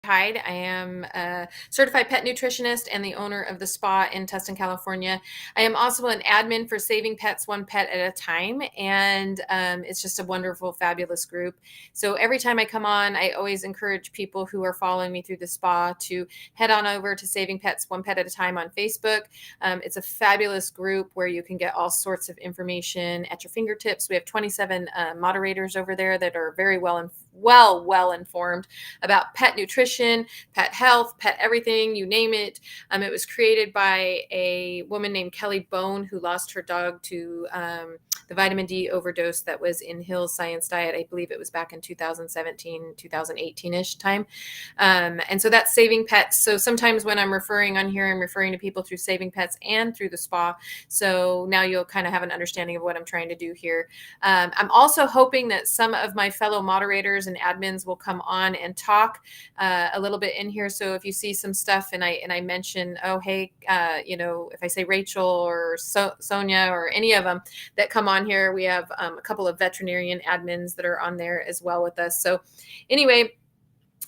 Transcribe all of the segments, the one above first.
Hyde. I am a certified pet nutritionist and the owner of the Spaw in Tustin, California. I am also an admin for Saving Pets One Pet at a Time, and it's just a wonderful, fabulous group. So every time I come on, I always encourage people who are following me through the Spa to head on over to Saving Pets One Pet at a Time on Facebook. It's a fabulous group where you can get all sorts of information at your fingertips. We have 27 moderators over there that are very well informed about pet nutrition, pet health, pet everything, you name it. It was created by a woman named Kelly Bone who lost her dog to the vitamin D overdose that was in Hill's Science Diet. I believe it was back in 2017, 2018-ish time. And so that's Saving Pets. So sometimes when I'm referring on here, I'm referring to people through Saving Pets and through the Spa. So now you'll kind of have an understanding of what I'm trying to do here. I'm also hoping that some of my fellow moderators and admins will come on and talk a little bit in here. So if you see some stuff and I mention, oh, hey, if I say Rachel or Sonia or any of them that come on here, we have a couple of veterinarian admins that are on there as well with us. So anyway,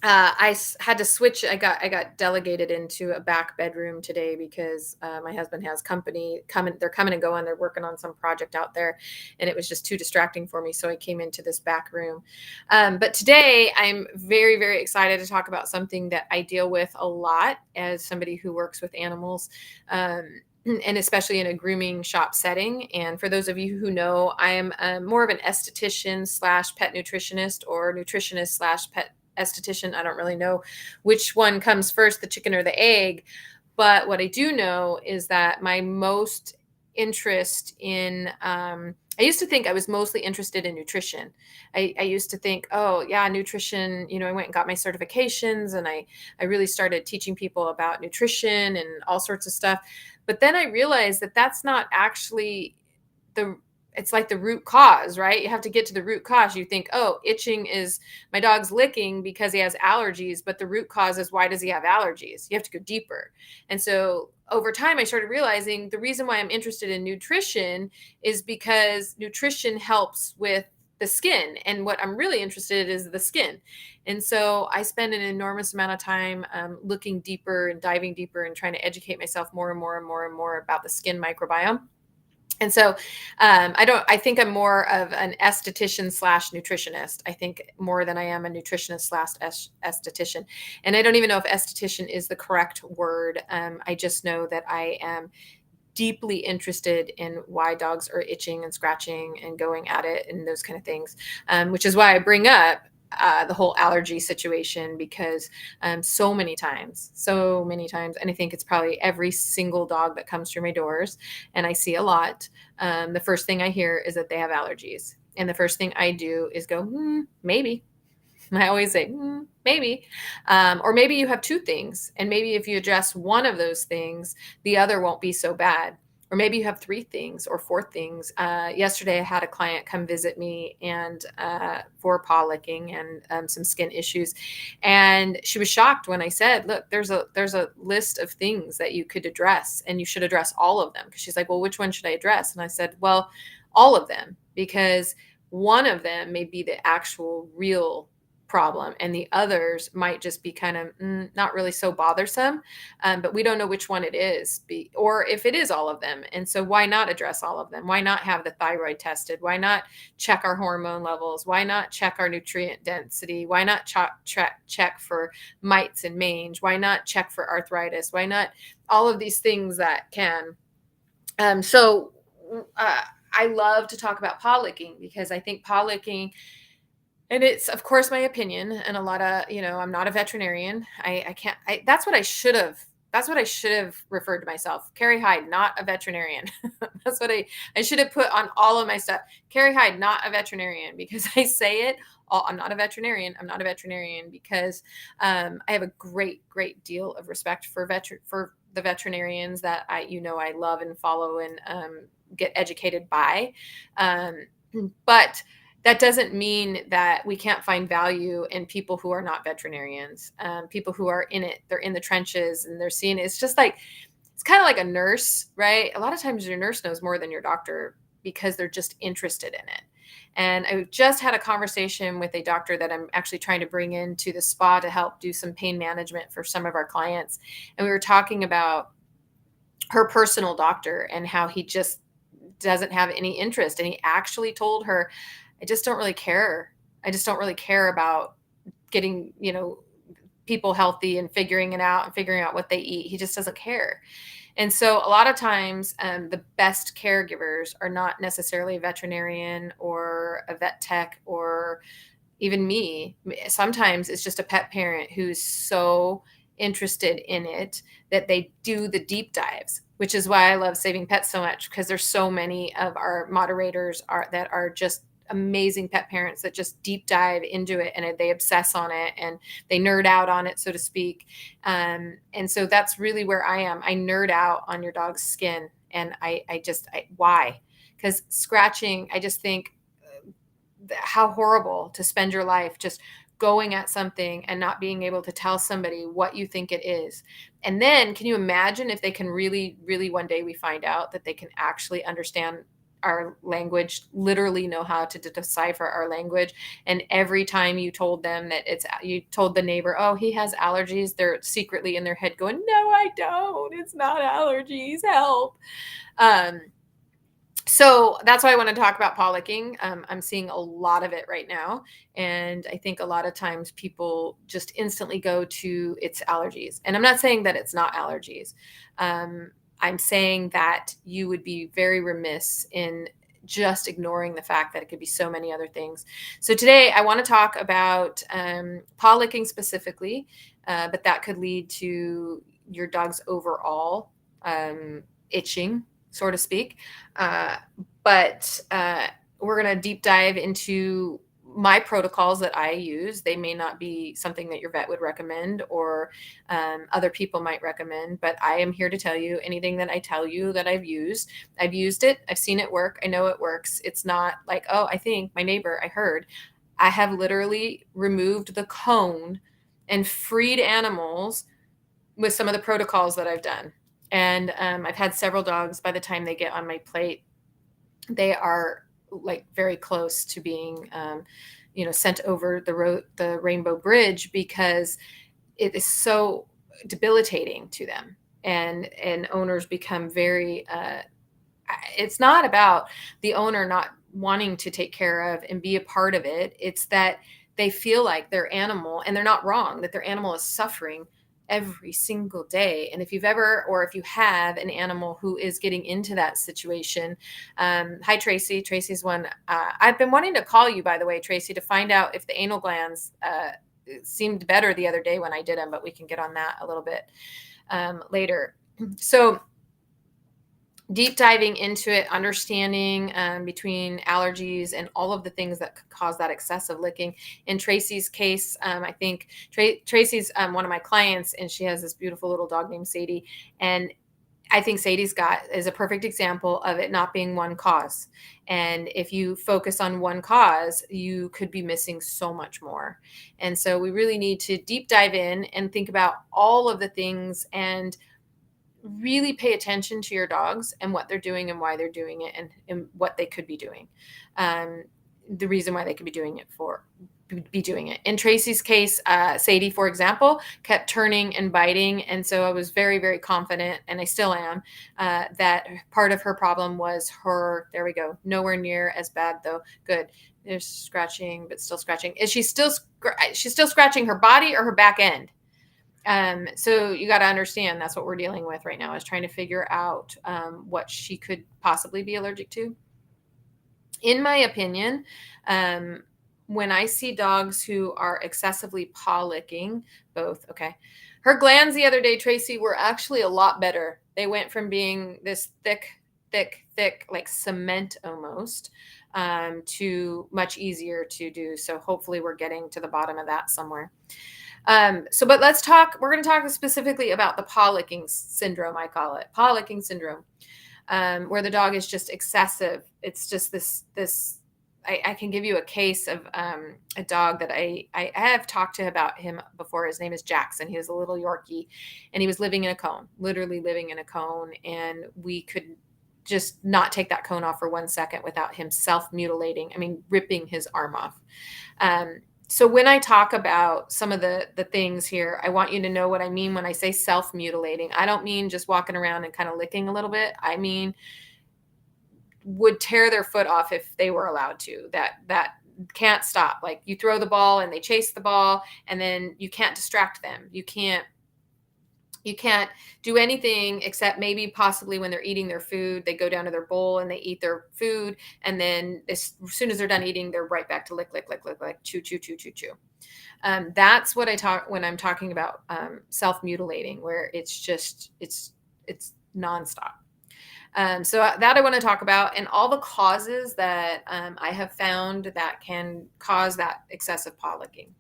I had to switch. I got delegated into a back bedroom today because my husband has company coming. They're coming and going. They're working on some project out there, and it was just too distracting for me. So I came into this back room. But today I'm very, very excited to talk about something that I deal with a lot as somebody who works with animals. And especially in a grooming shop setting. And for those of you who know, I am more of an esthetician slash pet nutritionist or nutritionist slash pet esthetician. I don't really know which one comes first, the chicken or the egg. But what I do know is that my most interest in, I used to think I was mostly interested in nutrition. I used to think, oh, yeah, nutrition, I went and got my certifications and I really started teaching people about nutrition and all sorts of stuff. But then I realized that that's not actually it's like the root cause, right? You have to get to the root cause. You think, oh, itching is my dog's licking because he has allergies, but the root cause is why does he have allergies? You have to go deeper. And so over time, I started realizing the reason why I'm interested in nutrition is because nutrition helps with the skin. And what I'm really interested in is the skin. And so I spend an enormous amount of time looking deeper and diving deeper and trying to educate myself more and more and more and more about the skin microbiome. And so I think I'm more of an esthetician slash nutritionist. I think more than I am a nutritionist slash esthetician. And I don't even know if esthetician is the correct word. I just know that I am deeply interested in why dogs are itching and scratching and going at it and those kind of things, which is why I bring up the whole allergy situation because so many times, and I think it's probably every single dog that comes through my doors, and I see a lot, the first thing I hear is that they have allergies. And the first thing I do is go, maybe. I always say, maybe. Or maybe you have two things. And maybe if you address one of those things, the other won't be so bad. Or maybe you have three things or four things. Yesterday, I had a client come visit me and for paw licking and some skin issues. And she was shocked when I said, look, there's a list of things that you could address and you should address all of them. Because she's like, well, which one should I address? And I said, well, all of them, because one of them may be the actual real problem and the others might just be kind of not really so bothersome, but we don't know which one it is or if it is all of them. And so why not address all of them? Why not have the thyroid tested? Why not check our hormone levels? Why not check our nutrient density? Why not check for mites and mange? Why not check for arthritis? Why not all of these things that can I love to talk about paw licking because I think paw licking, and it's, of course, my opinion, and a lot of, I'm not a veterinarian. I can't, that's what I should have referred to myself. Carrie Hyde, not a veterinarian. That's what I should have put on all of my stuff. Carrie Hyde, not a veterinarian, because I say it, I'm not a veterinarian. I'm not a veterinarian because I have a great, great deal of respect for the veterinarians that I love and follow and get educated by. But that doesn't mean that we can't find value in people who are not veterinarians, people who are in it. They're in the trenches and they're seeing it. It's kind of like a nurse, right? A lot of times your nurse knows more than your doctor because they're just interested in it. And I just had a conversation with a doctor that I'm actually trying to bring into the spa to help do some pain management for some of our clients. And we were talking about her personal doctor and how he just doesn't have any interest. And he actually told her, I just don't really care. I just don't really care about getting, people healthy and figuring it out and figuring out what they eat. He just doesn't care. And so a lot of times, the best caregivers are not necessarily a veterinarian or a vet tech or even me. Sometimes it's just a pet parent who's so interested in it that they do the deep dives, which is why I love Saving Pets so much, because there's so many of our moderators that are just amazing pet parents that just deep dive into it and they obsess on it and they nerd out on it, so to speak. And so that's really where I am. I nerd out on your dog's skin. And why? Because scratching, I just think how horrible to spend your life just going at something and not being able to tell somebody what you think it is. And then can you imagine if they can really, really one day we find out that they can actually understand our language, literally know how to decipher our language. And every time you told them that you told the neighbor, oh, he has allergies, they're secretly in their head going, no, I don't. It's not allergies. Help. So that's why I want to talk about paw licking. I'm seeing a lot of it right now. And I think a lot of times people just instantly go to it's allergies. And I'm not saying that it's not allergies. I'm saying that you would be very remiss in just ignoring the fact that it could be so many other things. So today I want to talk about paw licking specifically, but that could lead to your dog's overall itching, so to speak. But we're going to deep dive into my protocols that I use. They may not be something that your vet would recommend or other people might recommend, but I am here to tell you anything that I tell you that I've used it. I've seen it work. I know it works. It's not like, oh, I think my neighbor, I heard. I have literally removed the cone and freed animals with some of the protocols that I've done. And I've had several dogs. By the time they get on my plate, they are like very close to being, sent over the Rainbow Bridge because it is so debilitating to them. And owners become very. It's not about the owner not wanting to take care of and be a part of it. It's that they feel like their animal, and they're not wrong, that their animal is suffering every single day. And if you've ever, or if you have an animal who is getting into that situation, hi, Tracy. Tracy's one. I've been wanting to call you, by the way, Tracy, to find out if the anal glands seemed better the other day when I did them, but we can get on that a little bit later. So deep diving into it, understanding between allergies and all of the things that could cause that excessive licking. In Tracy's case, I think Tracy's one of my clients, and she has this beautiful little dog named Sadie. And I think Sadie's is a perfect example of it not being one cause. And if you focus on one cause, you could be missing so much more. And so we really need to deep dive in and think about all of the things and really pay attention to your dogs and what they're doing and why they're doing it and what they could be doing. The reason why they could be doing it. In Tracy's case, Sadie, for example, kept turning and biting. And so I was very, very confident, and I still am, that part of her problem was there we go. Nowhere near as bad though. Good. There's scratching, but still scratching. Is she's still scratching her body or her back end? So you got to understand that's what we're dealing with right now, is trying to figure out what she could possibly be allergic to. In my opinion, when I see dogs who are excessively paw licking, her glands the other day, Tracy, were actually a lot better. They went from being this thick, like cement almost, to much easier to do. So hopefully we're getting to the bottom of that somewhere. But we're going to talk specifically about the paw licking syndrome. I call it paw licking syndrome, where the dog is just excessive. It's just this, I can give you a case of, a dog that I have talked to about him before. His name is Jackson. He was a little Yorkie, and he was living in a cone, literally living in a cone. And we could just not take that cone off for 1 second without him self-mutilating. I mean, ripping his arm off. So when I talk about some of the things here, I want you to know what I mean when I say self-mutilating. I don't mean just walking around and kind of licking a little bit. I mean would tear their foot off if they were allowed to. That can't stop. Like you throw the ball and they chase the ball, and then you can't distract them. You can't do anything except maybe possibly when they're eating their food, they go down to their bowl and they eat their food. And then as soon as they're done eating, they're right back to lick, lick, lick, lick, lick, chew, chew, chew, chew, chew. That's what I talk when I'm talking about self-mutilating, where it's nonstop. So that I want to talk about, and all the causes that I have found that can cause that excessive paw licking.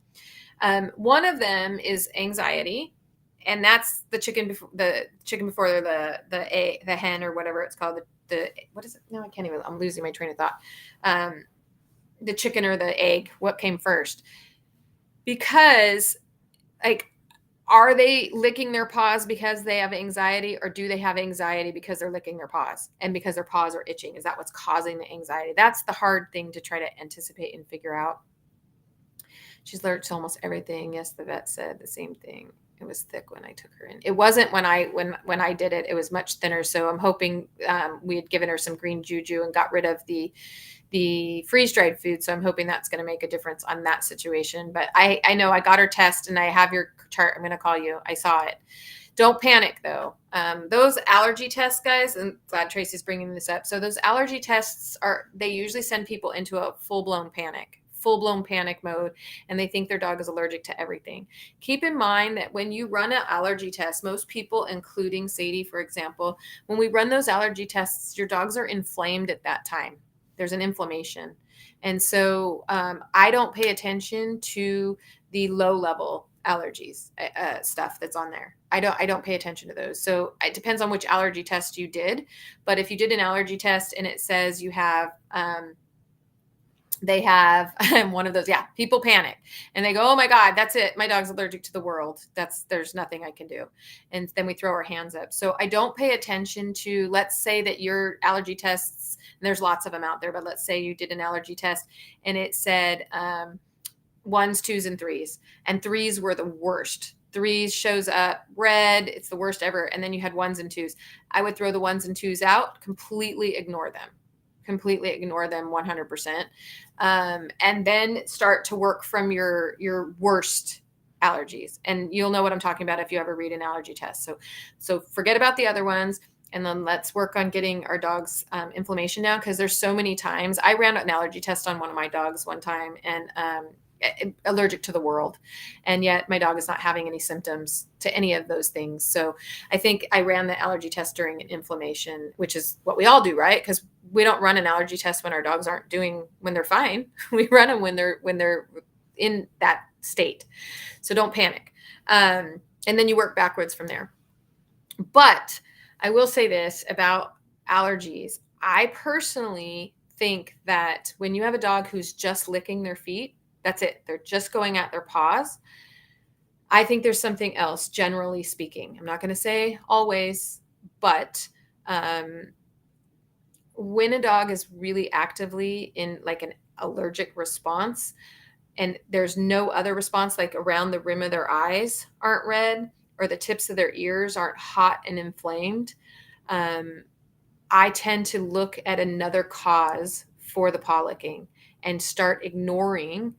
One of them is anxiety, and that's the chicken before the hen or whatever it's called. The what is it? No, I can't even. I'm losing my train of thought. The chicken or the egg? What came first? Because like, are they licking their paws because they have anxiety, or do they have anxiety because they're licking their paws and because their paws are itching? Is that what's causing the anxiety? That's the hard thing to try to anticipate and figure out. She's allergic to almost everything. Yes, the vet said the same thing. It was thick when I took her in. It wasn't when I did it. It was much thinner. So I'm hoping we had given her some green juju and got rid of the freeze-dried food. So I'm hoping that's going to make a difference on that situation. But I know I got her test, and I have your chart. I'm going to call you. I saw it. Don't panic, though. Those allergy tests, guys, and glad Tracy's bringing this up. So those allergy tests they usually send people into a full-blown panic mode, and they think their dog is allergic to everything. Keep in mind that when you run an allergy test, most people, including Sadie, for example, when we run those allergy tests, your dogs are inflamed at that time. There's an inflammation. And so I don't pay attention to the low level allergies stuff that's on there. I don't pay attention to those. So it depends on which allergy test you did. But if you did an allergy test and it says you have they have one of those, people panic and they go, oh my God, that's it. My dog's allergic to the world. There's nothing I can do. And then we throw our hands up. So I don't pay attention to, let's say that your allergy tests, and there's lots of them out there, but let's say you did an allergy test and it said 1s, 2s, and 3s, and 3s were the worst. 3s shows up red. It's the worst ever. And then you had 1s and 2s. I would throw the 1s and 2s out, completely ignore them 100%. And then start to work from your worst allergies. And you'll know what I'm talking about if you ever read an allergy test. So forget about the other ones. And then let's work on getting our dog's inflammation down. Cause there's so many times I ran an allergy test on one of my dogs one time, and allergic to the world. And yet my dog is not having any symptoms to any of those things. So I think I ran the allergy test during an inflammation, which is what we all do, right? Because we don't run an allergy test when our dogs aren't when they're fine. We run them when they're in that state. So don't panic. And then you work backwards from there. But I will say this about allergies. I personally think that when you have a dog who's just licking their feet, that's it. They're just going at their paws. I think there's something else, generally speaking. I'm not going to say always, but when a dog is really actively in like an allergic response and there's no other response, like around the rim of their eyes aren't red or the tips of their ears aren't hot and inflamed, I tend to look at another cause for the paw licking and start ignoring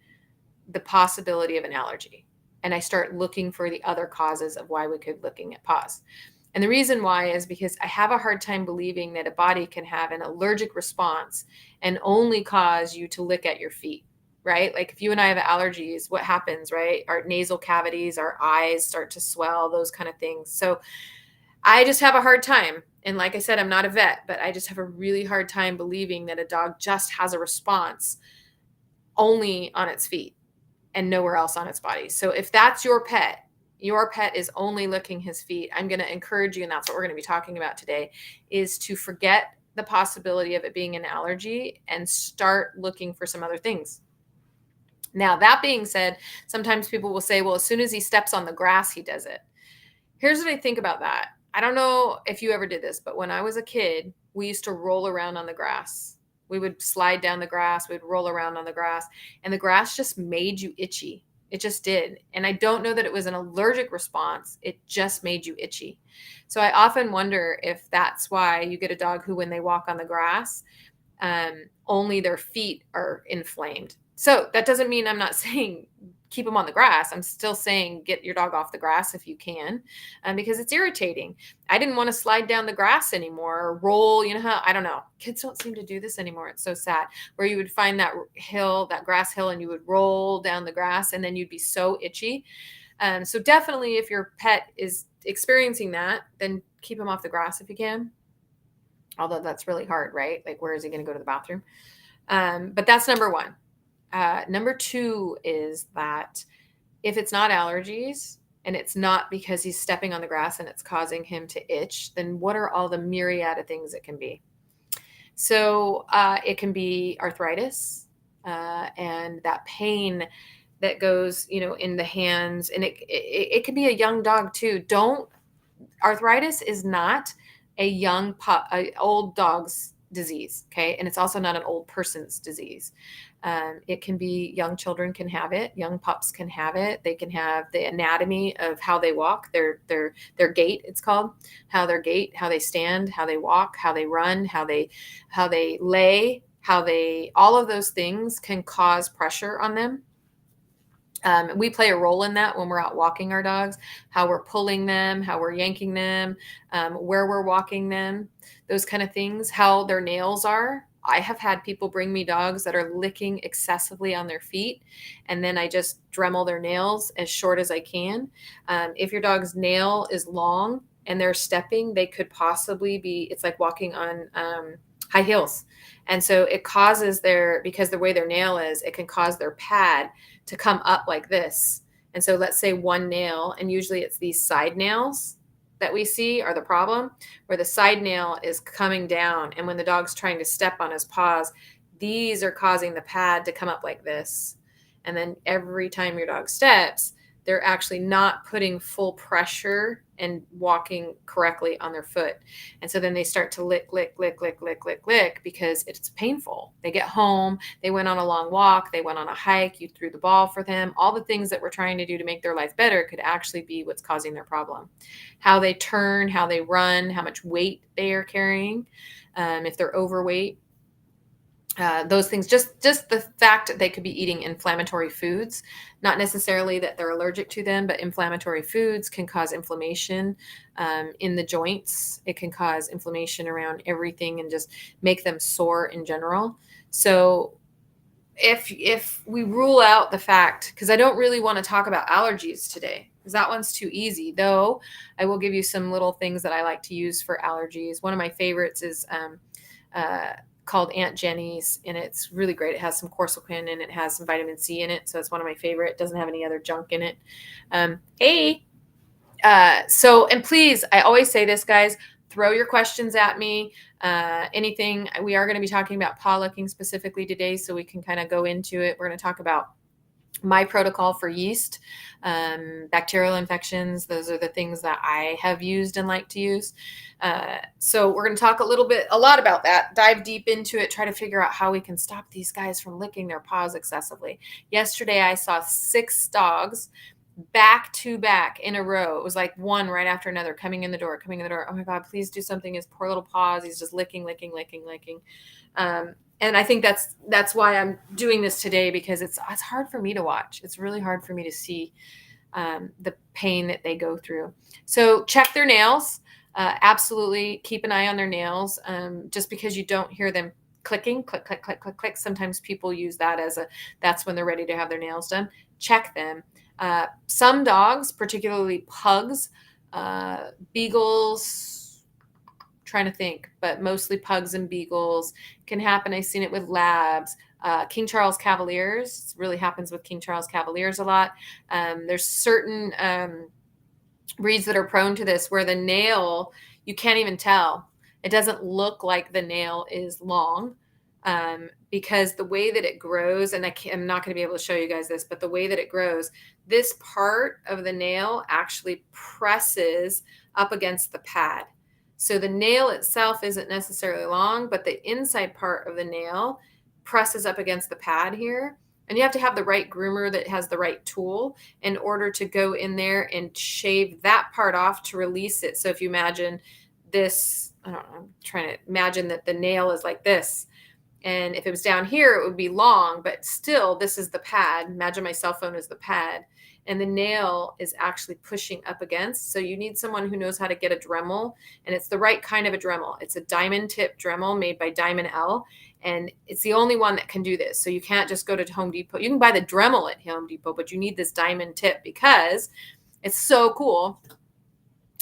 the possibility of an allergy. And I start looking for the other causes of why we could looking at paws. And the reason why is because I have a hard time believing that a body can have an allergic response and only cause you to lick at your feet, right? Like if you and I have allergies, what happens, right? Our nasal cavities, our eyes start to swell, those kind of things. So I just have a hard time. And like I said, I'm not a vet, but I just have a really hard time believing that a dog just has a response only on its feet and nowhere else on its body. So if that's your pet is only licking his feet, I'm going to encourage you, and that's what we're going to be talking about today, is to forget the possibility of it being an allergy and start looking for some other things. Now, that being said, sometimes people will say, well, as soon as he steps on the grass, he does it. Here's what I think about that. I don't know if you ever did this, but when I was a kid, we used to roll around on the grass. We would slide down the grass, we'd roll around on the grass, and the grass just made you itchy. It just did. And I don't know that it was an allergic response. It just made you itchy. So I often wonder if that's why you get a dog who, when they walk on the grass, only their feet are inflamed. So that doesn't mean I'm not saying keep them on the grass. I'm still saying get your dog off the grass if you can, because it's irritating. I didn't want to slide down the grass anymore or roll. You know how, I don't know. Kids don't seem to do this anymore. It's so sad. Where you would find that hill, that grass hill, and you would roll down the grass, and then you'd be so itchy. So definitely, if your pet is experiencing that, then keep them off the grass if you can. Although that's really hard, right? Like, where is he going to go to the bathroom? But that's number one. Number two is that if it's not allergies and it's not because he's stepping on the grass and it's causing him to itch, then what are all the myriad of things it can be? So it can be arthritis and that pain that goes, in the hands, and it can be a young dog too. Arthritis is not a old dog's disease, okay? And it's also not an old person's disease. It can be young children can have it, young pups can have it. They can have the anatomy of how they walk, their gait, it's called, how they stand, how they walk, how they run, how they lay, all of those things can cause pressure on them. We play a role in that when we're out walking our dogs, how we're pulling them, how we're yanking them, where we're walking them, those kind of things, how their nails are. I have had people bring me dogs that are licking excessively on their feet, and then I just Dremel their nails as short as I can. If your dog's nail is long and they're stepping, they could possibly be, it's like walking on high heels. And so it causes because the way their nail is, it can cause their pad to come up like this. And so let's say one nail, and usually it's these side nails that we see are the problem, where the side nail is coming down. And when the dog's trying to step on his paws, these are causing the pad to come up like this. And then every time your dog steps, they're actually not putting full pressure and walking correctly on their foot. And so then they start to lick because it's painful. They get home, they went on a long walk, they went on a hike, you threw the ball for them. All the things that we're trying to do to make their life better could actually be what's causing their problem. How they turn, how they run, how much weight they are carrying, if they're overweight. Those things, just the fact that they could be eating inflammatory foods, not necessarily that they're allergic to them, but inflammatory foods can cause inflammation in the joints. It can cause inflammation around everything and just make them sore in general. So if we rule out the fact, because I don't really want to talk about allergies today, because that one's too easy, though I will give you some little things that I like to use for allergies. One of my favorites is called Aunt Jenny's, and it's really great. It has some quercetin and it has some vitamin C in it, so it's one of my favorite. It doesn't have any other junk in it. And please, I always say this, guys, throw your questions at me. Anything. We are going to be talking about paw licking specifically today, so we can kind of go into it. We're going to talk about my protocol for yeast, bacterial infections. Those are the things that I have used and like to use. So we're going to talk a lot about that, dive deep into it, try to figure out how we can stop these guys from licking their paws excessively. Yesterday, I saw 6 dogs back to back in a row. It was like one right after another coming in the door. Oh my God, please do something. His poor little paws. He's just licking. And I think that's why I'm doing this today, because it's hard for me to watch. It's really hard for me to see the pain that they go through. So check their nails. Absolutely keep an eye on their nails. Just because you don't hear them clicking, click, click, click, click, click. Sometimes people use that that's when they're ready to have their nails done. Check them. Some dogs, particularly pugs, beagles, trying to think, but mostly pugs and beagles can happen. I've seen it with labs. King Charles Cavaliers, it really happens with King Charles Cavaliers a lot. There's certain breeds that are prone to this, where the nail, you can't even tell. It doesn't look like the nail is long, because the way that it grows, and I'm not going to be able to show you guys this, but the way that it grows, this part of the nail actually presses up against the pad. So the nail itself isn't necessarily long, but the inside part of the nail presses up against the pad here. And you have to have the right groomer that has the right tool in order to go in there and shave that part off to release it. So if you imagine this, I don't know, I'm trying to imagine that the nail is like this. And if it was down here, it would be long, but still, this is the pad. Imagine my cell phone is the pad. And the nail is actually pushing up against. So you need someone who knows how to get a Dremel. And it's the right kind of a Dremel. It's a diamond tip Dremel made by Diamond L. And it's the only one that can do this. So you can't just go to Home Depot. You can buy the Dremel at Home Depot, but you need this diamond tip because it's so cool.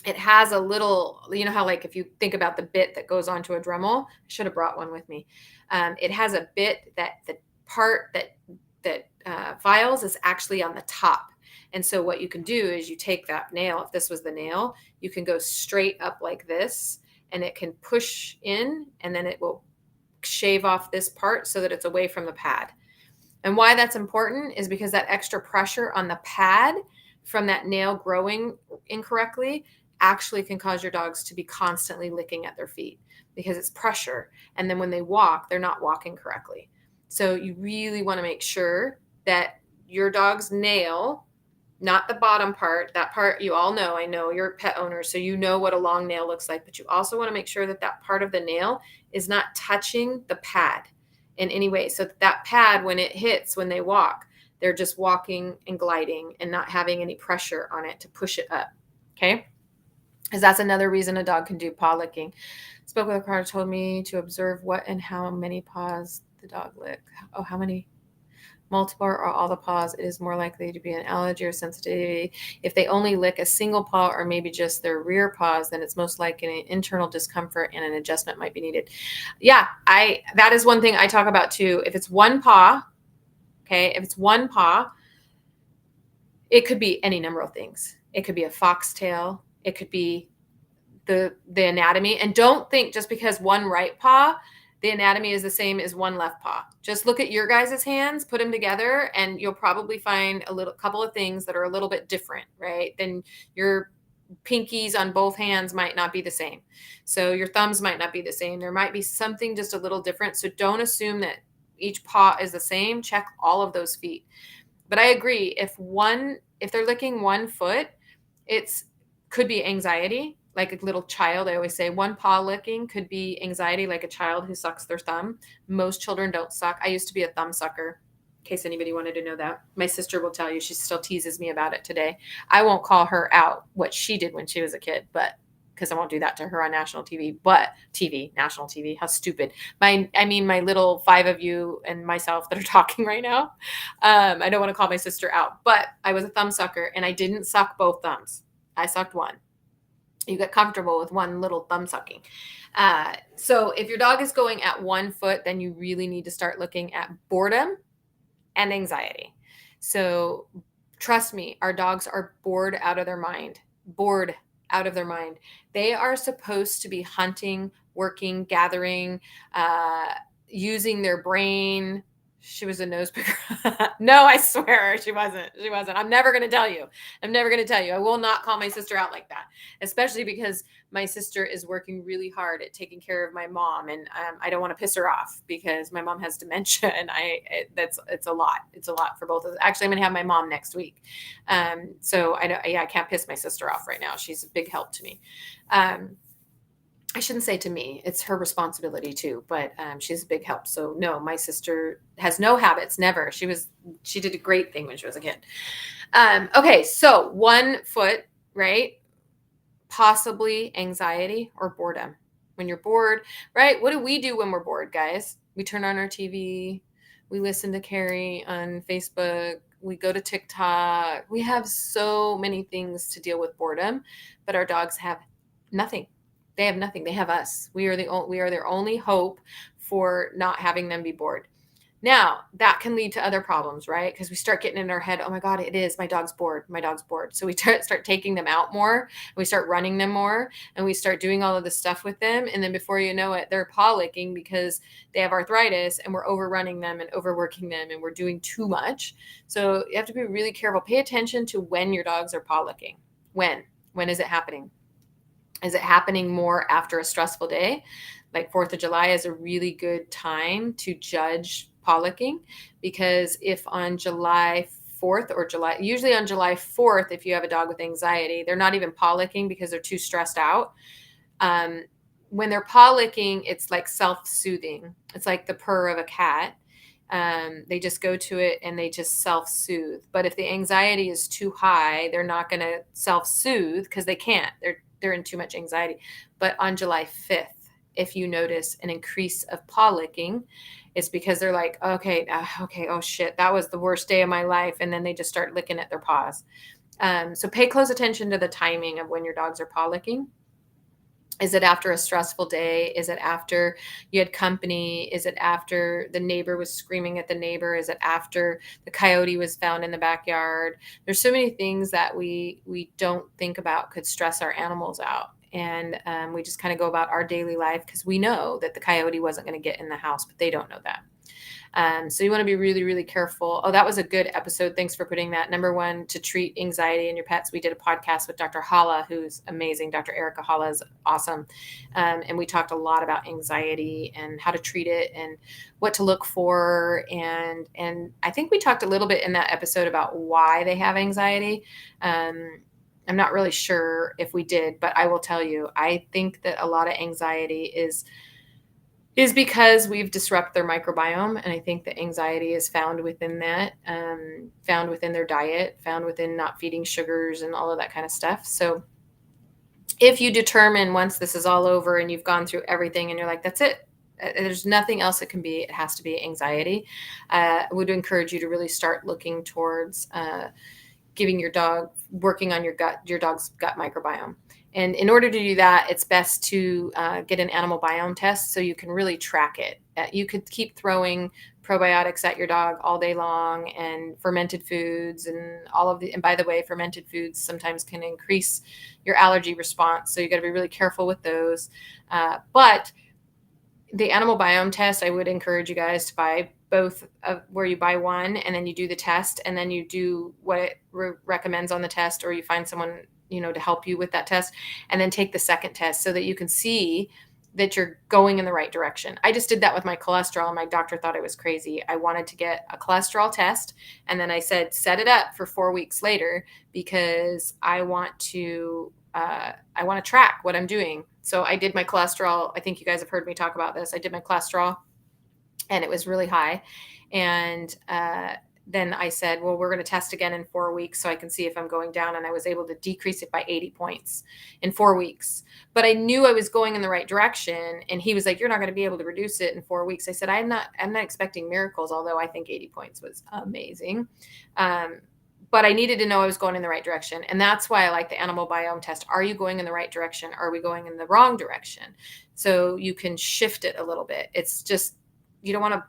It has a little, you know how like if you think about the bit that goes onto a Dremel, I should have brought one with me. It has a bit that the part that files is actually on the top. And so what you can do is you take that nail, if this was the nail, you can go straight up like this and it can push in and then it will shave off this part so that it's away from the pad. And why that's important is because that extra pressure on the pad from that nail growing incorrectly actually can cause your dogs to be constantly licking at their feet because it's pressure. And then when they walk, they're not walking correctly. So you really want to make sure that your dog's nail, not the bottom part, that part you all know, I know you're a pet owner, so you know what a long nail looks like, but you also want to make sure that that part of the nail is not touching the pad in any way. So that pad, when it hits, when they walk, they're just walking and gliding and not having any pressure on it to push it up. Okay. Because that's another reason a dog can do paw licking. Spoke with a car, told me to observe what and how many paws the dog lick. Oh, how many? Multiple or all the paws, it is more likely to be an allergy or sensitivity. If they only lick a single paw or maybe just their rear paws, then it's most likely an internal discomfort and an adjustment might be needed. Yeah, that is one thing I talk about too. If it's one paw, okay, if it's one paw, it could be any number of things. It could be a foxtail. It could be the anatomy. And don't think just because one right paw, the anatomy is the same as one left paw. Just look at your guys' hands, put them together, and you'll probably find a couple of things that are a little bit different, right? Then your pinkies on both hands might not be the same. So your thumbs might not be the same. There might be something just a little different. So don't assume that each paw is the same. Check all of those feet. But I agree, if they're licking one foot, could be anxiety, like a little child. I always say one paw licking could be anxiety, like a child who sucks their thumb. Most children don't suck. I used to be a thumb sucker, in case anybody wanted to know that. My sister will tell you, she still teases me about it today. I won't call her out what she did when she was a kid, but because I won't do that to her on national TV, national TV, how stupid. My little five of you and myself that are talking right now. I don't want to call my sister out, but I was a thumb sucker and I didn't suck both thumbs. I sucked one. You get comfortable with one little thumb sucking. So if your dog is going at 1 foot, then you really need to start looking at boredom and anxiety. So trust me, our dogs are bored out of their mind. They are supposed to be hunting, working, gathering, using their brain. She was a nose picker. No, I swear she wasn't. I'm never going to tell you. I will not call my sister out like that, especially because my sister is working really hard at taking care of my mom. And I don't want to piss her off because my mom has dementia and it's a lot. It's a lot for both of us. Actually, I'm going to have my mom next week. So I can't piss my sister off right now. She's a big help to me. I shouldn't say to me, it's her responsibility too, but she's a big help. So no, my sister has no habits, never. She did a great thing when she was a kid. Okay, so 1 foot, right? Possibly anxiety or boredom. When you're bored, right? What do we do when we're bored, guys? We turn on our TV, we listen to Carrie on Facebook, we go to TikTok. We have so many things to deal with boredom, but our dogs have nothing. They have nothing. They have us. We are their only hope for not having them be bored. Now, that can lead to other problems, right? Because we start getting in our head, oh my God, it is. My dog's bored. So we start taking them out more. We start running them more. And we start doing all of this stuff with them. And then before you know it, they're paw licking because they have arthritis and we're overrunning them and overworking them and we're doing too much. So you have to be really careful. Pay attention to when your dogs are paw licking. When is it happening? Is it happening more after a stressful day? Like 4th of July is a really good time to judge pollocking, because if on July 4th or usually on July 4th, if you have a dog with anxiety, they're not even pollocking because they're too stressed out. Um, when they're paw licking, it's like self-soothing. It's like the purr of a cat. They just go to it and they just self-soothe. But if the anxiety is too high, they're not going to self-soothe because they can't. They're in too much anxiety. But on July 5th, if you notice an increase of paw licking, it's because they're like, okay, okay, oh shit, that was the worst day of my life, and then they just start licking at their paws. So pay close attention to the timing of when your dogs are paw licking. Is it after a stressful day? Is it after you had company? Is it after the neighbor was screaming at the neighbor? Is it after the coyote was found in the backyard? There's so many things that we don't think about could stress our animals out. And we just kind of go about our daily life because we know that the coyote wasn't going to get in the house, but they don't know that. So you want to be really, really careful. Oh, that was a good episode. Thanks for putting that. Number one, to treat anxiety in your pets. We did a podcast with Dr. Hala, who's amazing. Dr. Erica Hala is awesome. And we talked a lot about anxiety and how to treat it and what to look for. And I think we talked a little bit in that episode about why they have anxiety. I'm not really sure if we did, but I will tell you, I think that a lot of anxiety is because we've disrupted their microbiome. And I think the anxiety is found within that, found within their diet, found within not feeding sugars and all of that kind of stuff. So if you determine once this is all over and you've gone through everything and you're like, that's it, there's nothing else it can be, it has to be anxiety, I would encourage you to really start looking towards giving your dog, working on your dog's gut microbiome. And in order to do that, it's best to get an animal biome test so you can really track it. You could keep throwing probiotics at your dog all day long and fermented foods and all of the, and by the way, fermented foods sometimes can increase your allergy response. So you got to be really careful with those. But the animal biome test, I would encourage you guys to buy both, where you buy one and then you do the test and then you do what it recommends on the test, or you find someone, to help you with that test, and then take the second test so that you can see that you're going in the right direction. I just did that with my cholesterol and my doctor thought I was crazy. I wanted to get a cholesterol test and then I said, set it up for 4 weeks later because I want to track what I'm doing. So I did my cholesterol. I think you guys have heard me talk about this. I did my cholesterol and it was really high. And then I said, well, we're going to test again in 4 weeks so I can see if I'm going down. And I was able to decrease it by 80 points in 4 weeks. But I knew I was going in the right direction. And he was like, you're not going to be able to reduce it in 4 weeks. I said, I'm not expecting miracles, although I think 80 points was amazing. But I needed to know I was going in the right direction. And that's why I like the animal biome test. Are you going in the right direction? Are we going in the wrong direction? So you can shift it a little bit. It's just, you don't want to,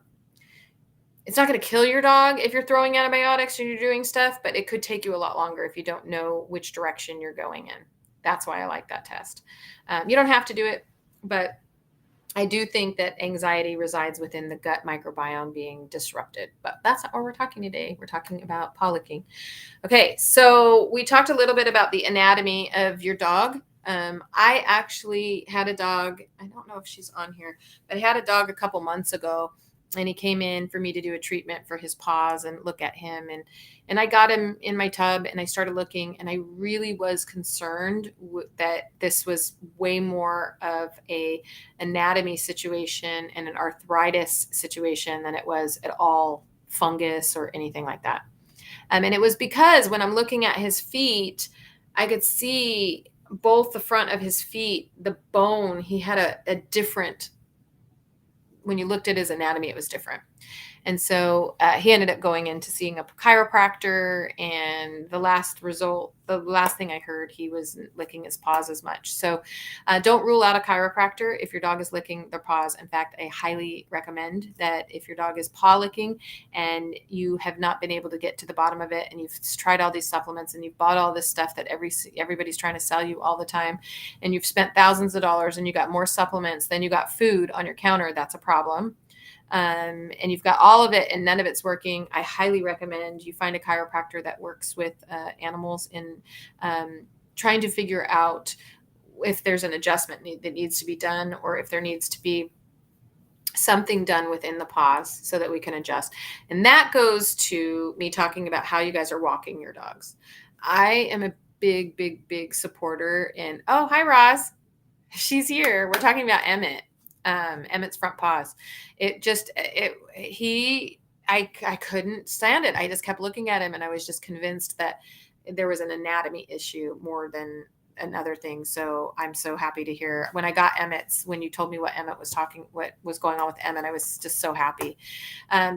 it's not going to kill your dog if you're throwing antibiotics or you're doing stuff, but it could take you a lot longer if you don't know which direction you're going in. That's why I like that test. You don't have to do it, but I do think that anxiety resides within the gut microbiome being disrupted, but that's not what we're talking today. We're talking about pollocking. Okay, so we talked a little bit about the anatomy of your dog. I actually had a dog, I don't know if she's on here, but I had a dog a couple months ago, and he came in for me to do a treatment for his paws and look at him. And I got him in my tub and I started looking, and I really was concerned that this was way more of a anatomy situation and an arthritis situation than it was at all fungus or anything like that. And it was because when I'm looking at his feet, I could see both the front of his feet, the bone, he had a different, when you looked at his anatomy, it was different. And so he ended up going into seeing a chiropractor, and the last thing I heard, he was licking his paws as much. So don't rule out a chiropractor if your dog is licking their paws. In fact, I highly recommend that if your dog is paw licking and you have not been able to get to the bottom of it, and you've tried all these supplements and you've bought all this stuff that everybody's trying to sell you all the time, and you've spent thousands of dollars and you got more supplements than you got food on your counter, that's a problem. And you've got all of it and none of it's working, I highly recommend you find a chiropractor that works with animals in trying to figure out if there's an adjustment that needs to be done, or if there needs to be something done within the paws so that we can adjust. And that goes to me talking about how you guys are walking your dogs. I am a big, big, big supporter in, oh, hi, Roz. She's here. We're talking about Emmett, Emmett's front paws. I couldn't stand it. I just kept looking at him, and I was just convinced that there was an anatomy issue more than another thing. So I'm so happy to hear when I got Emmett's, when you told me what was going on with Emmett, I was just so happy.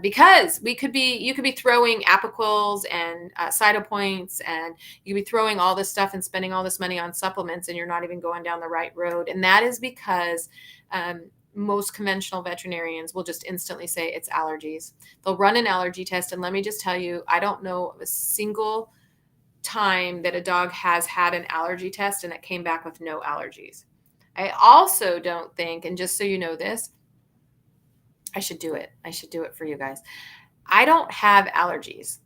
Because you could be throwing Apoquils and Cytopoints, and you could be throwing all this stuff and spending all this money on supplements, and you're not even going down the right road. And that is because most conventional veterinarians will just instantly say it's allergies. They'll run an allergy test. And let me just tell you, I don't know of a single time that a dog has had an allergy test and it came back with no allergies. I also don't think, and just so you know this, I should do it for you guys. I don't have allergies.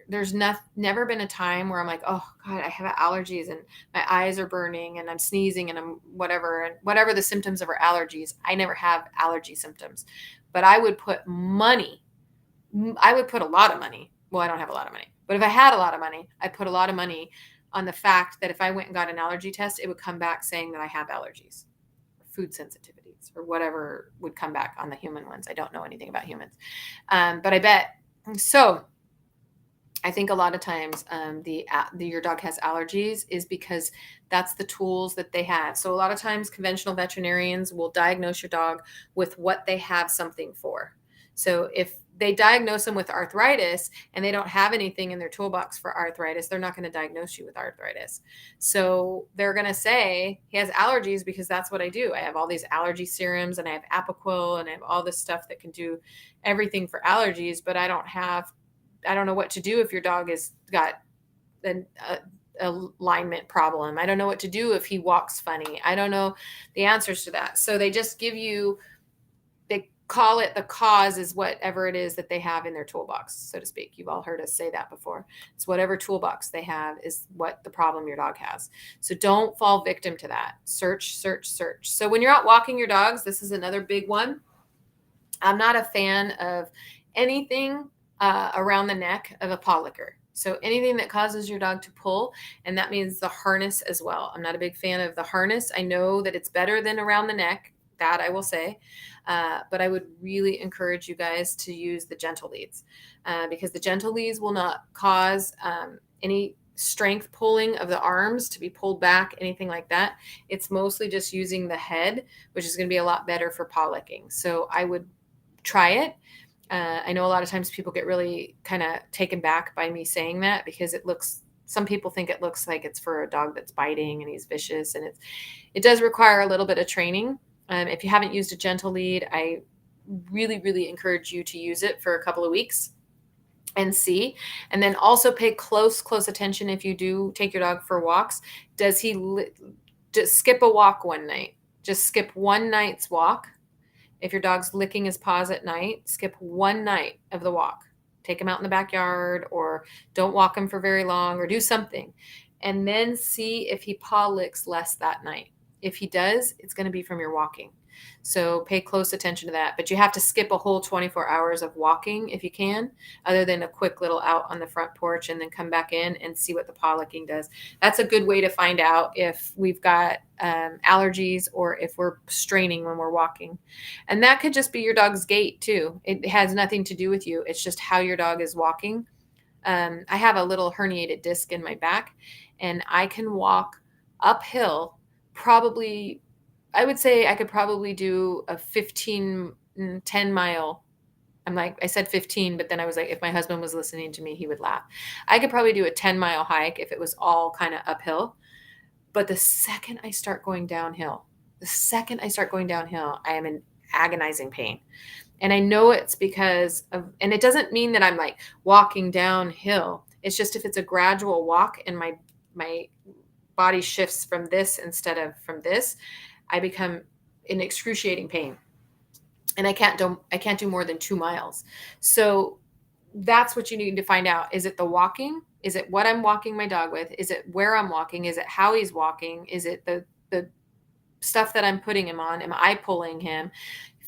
There's never been a time where I'm like, oh God, I have allergies and my eyes are burning and I'm sneezing and I'm whatever the symptoms of our allergies. I never have allergy symptoms, but I would put a lot of money. Well, I don't have a lot of money, but if I had a lot of money, I'd put a lot of money on the fact that if I went and got an allergy test, it would come back saying that I have allergies, or food sensitivities, or whatever would come back on the human ones. I don't know anything about humans, but I bet. So I think a lot of times your dog has allergies is because that's the tools that they have. So a lot of times conventional veterinarians will diagnose your dog with what they have something for. So if they diagnose them with arthritis and they don't have anything in their toolbox for arthritis, they're not going to diagnose you with arthritis. So they're going to say he has allergies because that's what I do. I have all these allergy serums and I have Apoquil and I have all this stuff that can do everything for allergies, but I don't know what to do if your dog has got an alignment problem. I don't know what to do if he walks funny. I don't know the answers to that. So they just they call it the cause is whatever it is that they have in their toolbox, so to speak. You've all heard us say that before. It's whatever toolbox they have is what the problem your dog has. So don't fall victim to that. Search, search, search. So when you're out walking your dogs, this is another big one. I'm not a fan of anything around the neck of a paw licker. So anything that causes your dog to pull, and that means the harness as well. I'm not a big fan of the harness. I know that it's better than around the neck, that I will say, but I would really encourage you guys to use the gentle leads because the gentle leads will not cause any strength pulling of the arms to be pulled back, anything like that. It's mostly just using the head, which is going to be a lot better for paw licking. So I would try it. I know a lot of times people get really kind of taken back by me saying that because some people think it looks like it's for a dog that's biting and he's vicious, and it does require a little bit of training. If you haven't used a gentle lead, I really, really encourage you to use it for a couple of weeks and see. And then also pay close attention if you do take your dog for walks. Does he just skip a walk one night? Just skip one night's walk. If your dog's licking his paws at night, skip one night of the walk. Take him out in the backyard, or don't walk him for very long, or do something. And then see if he paw licks less that night. If he does, it's going to be from your walking. So pay close attention to that. But you have to skip a whole 24 hours of walking if you can, other than a quick little out on the front porch and then come back in and see what the paw licking does. That's a good way to find out if we've got allergies or if we're straining when we're walking. And that could just be your dog's gait too. It has nothing to do with you. It's just how your dog is walking. I have a little herniated disc in my back, and I can walk uphill probably, I would say I could probably do a 10 mile. I said 15, but then I was like, if my husband was listening to me, he would laugh. I could probably do a 10-mile hike if it was all kind of uphill. But the second I start going downhill, I am in agonizing pain. And I know it's because of, and it doesn't mean that I'm like walking downhill. It's just if it's a gradual walk and my body shifts from this instead of from this, I become in excruciating pain, and I can't do more than 2 miles. So that's what you need to find out. Is it the walking Is it what I'm walking my dog with? Is it where I'm walking? Is it how he's walking? Is it the stuff that I'm putting him on? Am I pulling him?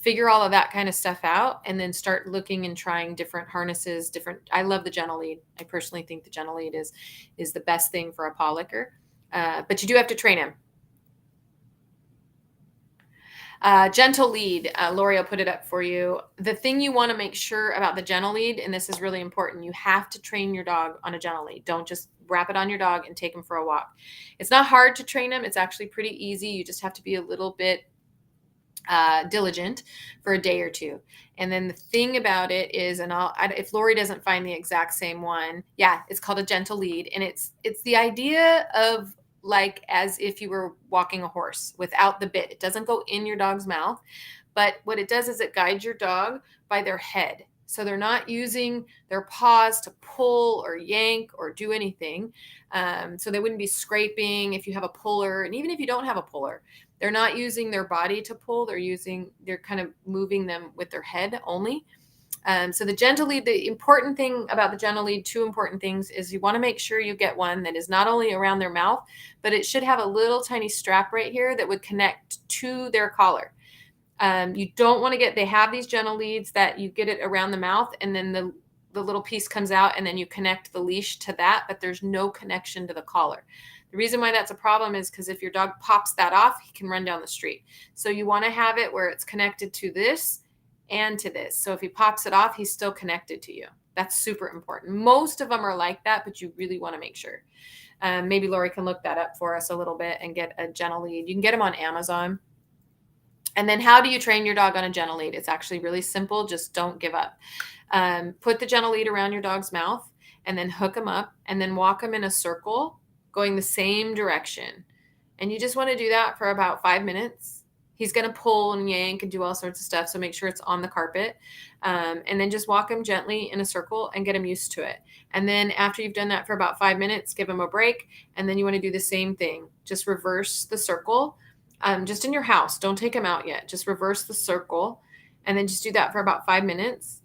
Figure all of that kind of stuff out, and then start looking and trying different harnesses. I love the gentle lead. I personally think the gentle lead is the best thing for a paw licker. But you do have to train him. Gentle lead, Lori will put it up for you. The thing you want to make sure about the gentle lead, and this is really important, you have to train your dog on a gentle lead. Don't just wrap it on your dog and take him for a walk. It's not hard to train him. It's actually pretty easy. You just have to be a little bit diligent for a day or two. And then the thing about it is, if Lori doesn't find the exact same one, yeah, it's called a gentle lead. And it's the idea of like as if you were walking a horse without the bit. It doesn't go in your dog's mouth, but what it does is it guides your dog by their head. So they're not using their paws to pull or yank or do anything. So they wouldn't be scraping if you have a puller. And even if you don't have a puller, they're not using their body to pull. They're kind of moving them with their head only. So the gentle lead, the important thing about the gentle lead, two important things is you want to make sure you get one that is not only around their mouth, but it should have a little tiny strap right here that would connect to their collar. You don't want to they have these gentle leads that you get it around the mouth and then the little piece comes out and then you connect the leash to that, but there's no connection to the collar. The reason why that's a problem is because if your dog pops that off, he can run down the street. So you want to have it where it's connected to this and to this. So if he pops it off, he's still connected to you. That's super important. Most of them are like that, but you really want to make sure. Maybe Lori can look that up for us a little bit and get a gentle lead. You can get them on Amazon. And then how do you train your dog on a gentle lead? It's actually really simple. Just don't give up. Put the gentle lead around your dog's mouth and then hook him up and then walk him in a circle going the same direction. And you just want to do that for about 5 minutes. He's going to pull and yank and do all sorts of stuff. So make sure it's on the carpet. And then just walk him gently in a circle and get him used to it. And then after you've done that for about 5 minutes, give him a break. And then you want to do the same thing. Just reverse the circle. Just in your house. Don't take him out yet. Just reverse the circle. And then just do that for about 5 minutes.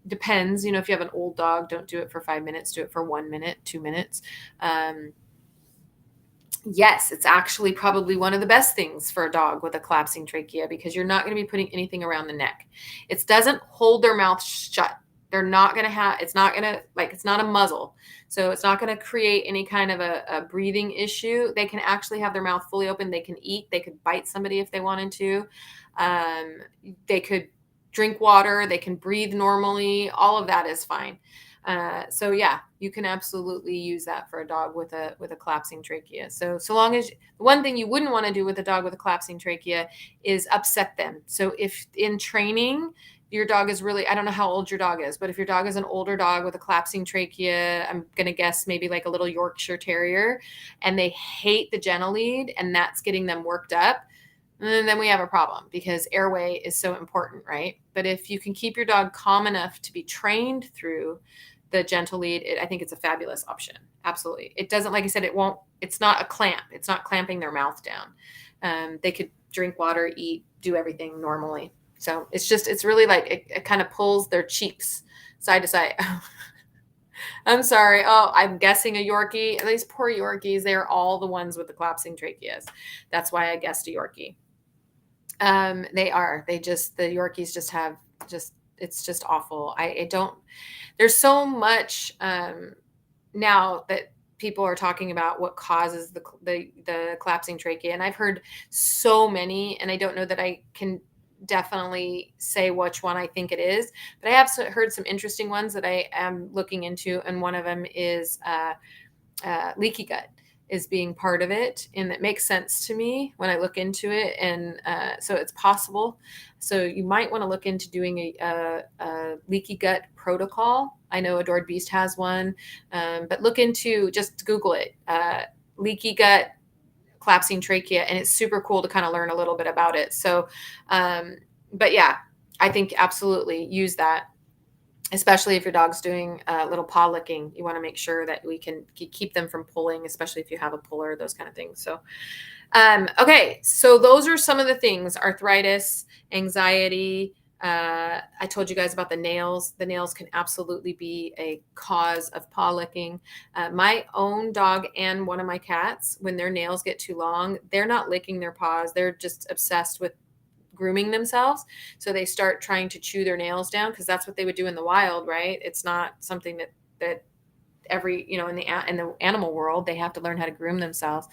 Depends, if you have an old dog, don't do it for 5 minutes, do it for 1 minute, 2 minutes. Yes, it's actually probably one of the best things for a dog with a collapsing trachea because you're not going to be putting anything around the neck. It doesn't hold their mouth shut. They're not going to have, it's not a muzzle. So it's not going to create any kind of a breathing issue. They can actually have their mouth fully open. They can eat. They could bite somebody if they wanted to. They could drink water. They can breathe normally. All of that is fine. So yeah, you can absolutely use that for a dog with a collapsing trachea. So long as one thing you wouldn't want to do with a dog with a collapsing trachea is upset them. So if in training, your dog is really, I don't know how old your dog is, but if your dog is an older dog with a collapsing trachea, I'm going to guess maybe like a little Yorkshire Terrier, and they hate the gentle lead and that's getting them worked up, and then we have a problem because airway is so important, right? But if you can keep your dog calm enough to be trained through the gentle lead, I think it's a fabulous option. Absolutely. It doesn't, like I said, it's not a clamp. It's not clamping their mouth down. They could drink water, eat, do everything normally. So it's really like it kind of pulls their cheeks side to side. I'm sorry. Oh, I'm guessing a Yorkie. These poor Yorkies, they are all the ones with the collapsing tracheas. That's why I guessed a Yorkie. They are. The Yorkies just have it's just awful. There's so much now that people are talking about what causes the collapsing trachea. And I've heard so many, and I don't know that I can definitely say which one I think it is, but I have heard some interesting ones that I am looking into. And one of them is leaky gut is being part of it. And that makes sense to me when I look into it. And so it's possible. So you might want to look into doing a leaky gut protocol. I know Adored Beast has one, but look into, just Google it, leaky gut collapsing trachea, and it's super cool to kind of learn a little bit about it. So, but yeah, I think absolutely use that, especially if your dog's doing a little paw licking. You want to make sure that we can keep them from pulling, especially if you have a puller, those kind of things. So, okay. So those are some of the things: arthritis, anxiety, I told you guys about the nails. The nails can absolutely be a cause of paw licking. My own dog and one of my cats, when their nails get too long, they're not licking their paws. They're just obsessed with grooming themselves. So they start trying to chew their nails down because that's what they would do in the wild, right? It's not something that every, you know, in the animal world, they have to learn how to groom themselves.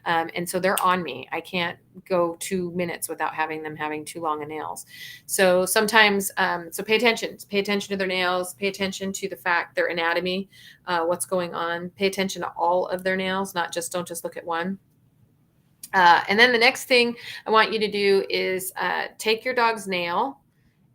And so they're on me. I can't go 2 minutes without having them having too long a nails. So sometimes, so pay attention to their nails, pay attention to the fact, their anatomy, what's going on, pay attention to all of their nails, don't just look at one. And then the next thing I want you to do is take your dog's nail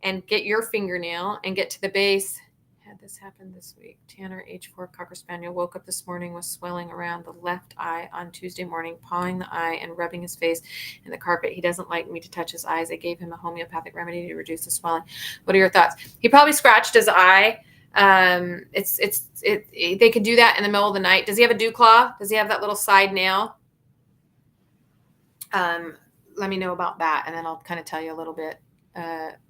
and get your fingernail and get to the base. Had this happen this week. Tanner, age 4, Cocker Spaniel, woke up this morning with swelling around the left eye on Tuesday morning, pawing the eye and rubbing his face in the carpet. He doesn't like me to touch his eyes. I gave him a homeopathic remedy to reduce the swelling. What are your thoughts? He probably scratched his eye. They could do that in the middle of the night. Does he have a dew claw? Does he have that little side nail? Let me know about that, and then I'll kind of tell you a little bit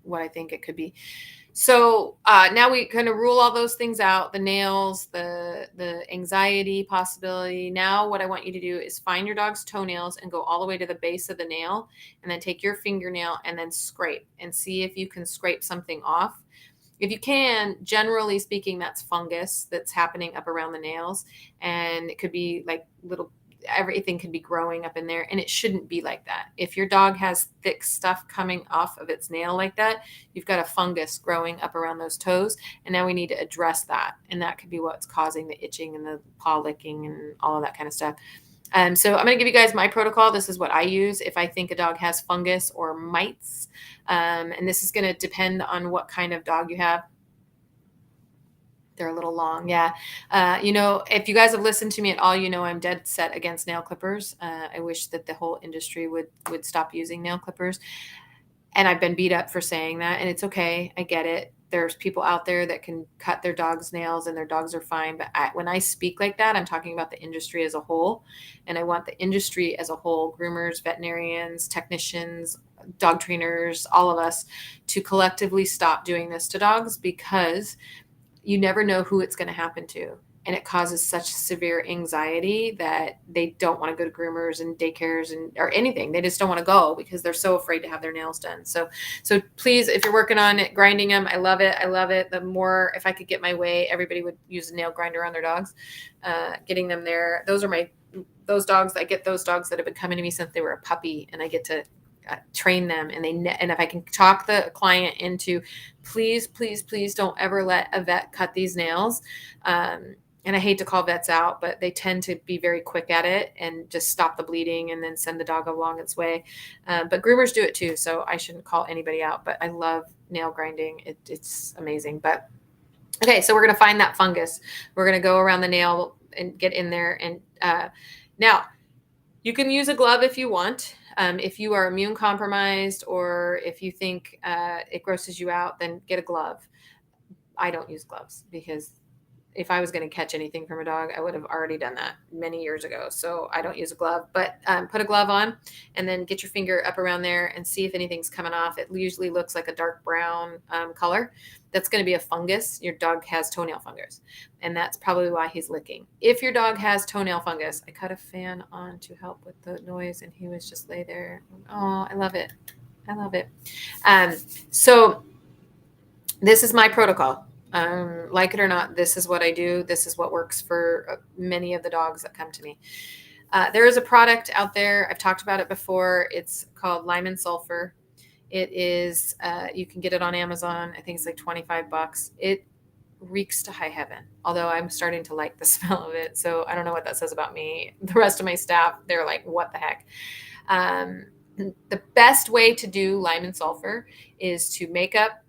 what I think it could be. So now we kind of rule all those things out, the nails, the anxiety possibility. Now what I want you to do is find your dog's toenails and go all the way to the base of the nail, and then take your fingernail and then scrape and see if you can scrape something off. If you can, generally speaking, that's fungus that's happening up around the nails, and it could be like everything could be growing up in there, and it shouldn't be like that. If your dog has thick stuff coming off of its nail like that, you've got a fungus growing up around those toes, and now we need to address that, and that could be what's causing the itching and the paw licking and all of that kind of stuff. So I'm going to give you guys my protocol. This is what I use if I think a dog has fungus or mites, and this is going to depend on what kind of dog you have. They're a little long. Yeah. If you guys have listened to me at all, I'm dead set against nail clippers. I wish that the whole industry would stop using nail clippers. And I've been beat up for saying that, and it's okay. I get it. There's people out there that can cut their dog's nails and their dogs are fine. But when I speak like that, I'm talking about the industry as a whole. And I want the industry as a whole, groomers, veterinarians, technicians, dog trainers, all of us, to collectively stop doing this to dogs, because you never know who it's going to happen to. And it causes such severe anxiety that they don't want to go to groomers and daycares or anything. They just don't want to go because they're so afraid to have their nails done. So please, if you're working on it, grinding them, I love it. I love it. The more, if I could get my way, everybody would use a nail grinder on their dogs, getting them there. Those dogs, I get those dogs that have been coming to me since they were a puppy, and I get to train them, and if I can talk the client into, please don't ever let a vet cut these nails. And I hate to call vets out, but they tend to be very quick at it and just stop the bleeding and then send the dog along its way. But groomers do it too, so I shouldn't call anybody out. But I love nail grinding; it's amazing. But okay, so we're gonna find that fungus. We're gonna go around the nail and get in there. And now you can use a glove if you want. If you are immune compromised, or if you think it grosses you out, then get a glove. I don't use gloves because if I was going to catch anything from a dog, I would have already done that many years ago. So I don't use a glove, but put a glove on and then get your finger up around there and see if anything's coming off. It usually looks like a dark brown color. That's going to be a fungus. Your dog has toenail fungus, and that's probably why he's licking. If your dog has toenail fungus, I cut a fan on to help with the noise, and he was just lay there. Oh, I love it. I love it. So this is my protocol. Like it or not, this is what I do. This is what works for many of the dogs that come to me. There is a product out there. I've talked about it before. It's called Lime and Sulfur. It is, you can get it on Amazon. I think it's like $25. It reeks to high heaven, although I'm starting to like the smell of it. So I don't know what that says about me. The rest of my staff, they're like, what the heck? The best way to do lime and sulfur is to make up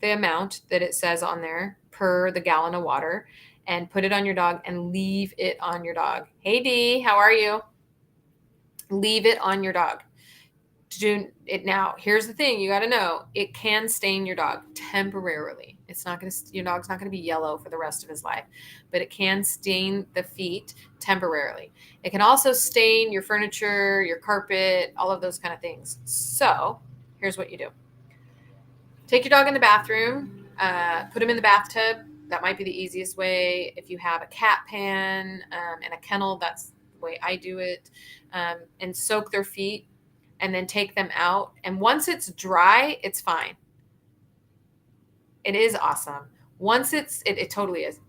the amount that it says on there per the gallon of water and put it on your dog and leave it on your dog. Hey Dee, how are you? Leave it on your dog. Do it now. Here's the thing you got to know: it can stain your dog temporarily. Your dog's not going to be yellow for the rest of his life, but it can stain the feet temporarily. It can also stain your furniture, your carpet, all of those kind of things. So here's what you do. Take your dog in the bathroom, put him in the bathtub. That might be the easiest way. If you have a cat pan and a kennel, that's the way I do it. And soak their feet and then take them out. And once it's dry, it's fine. It is awesome. Once it totally is.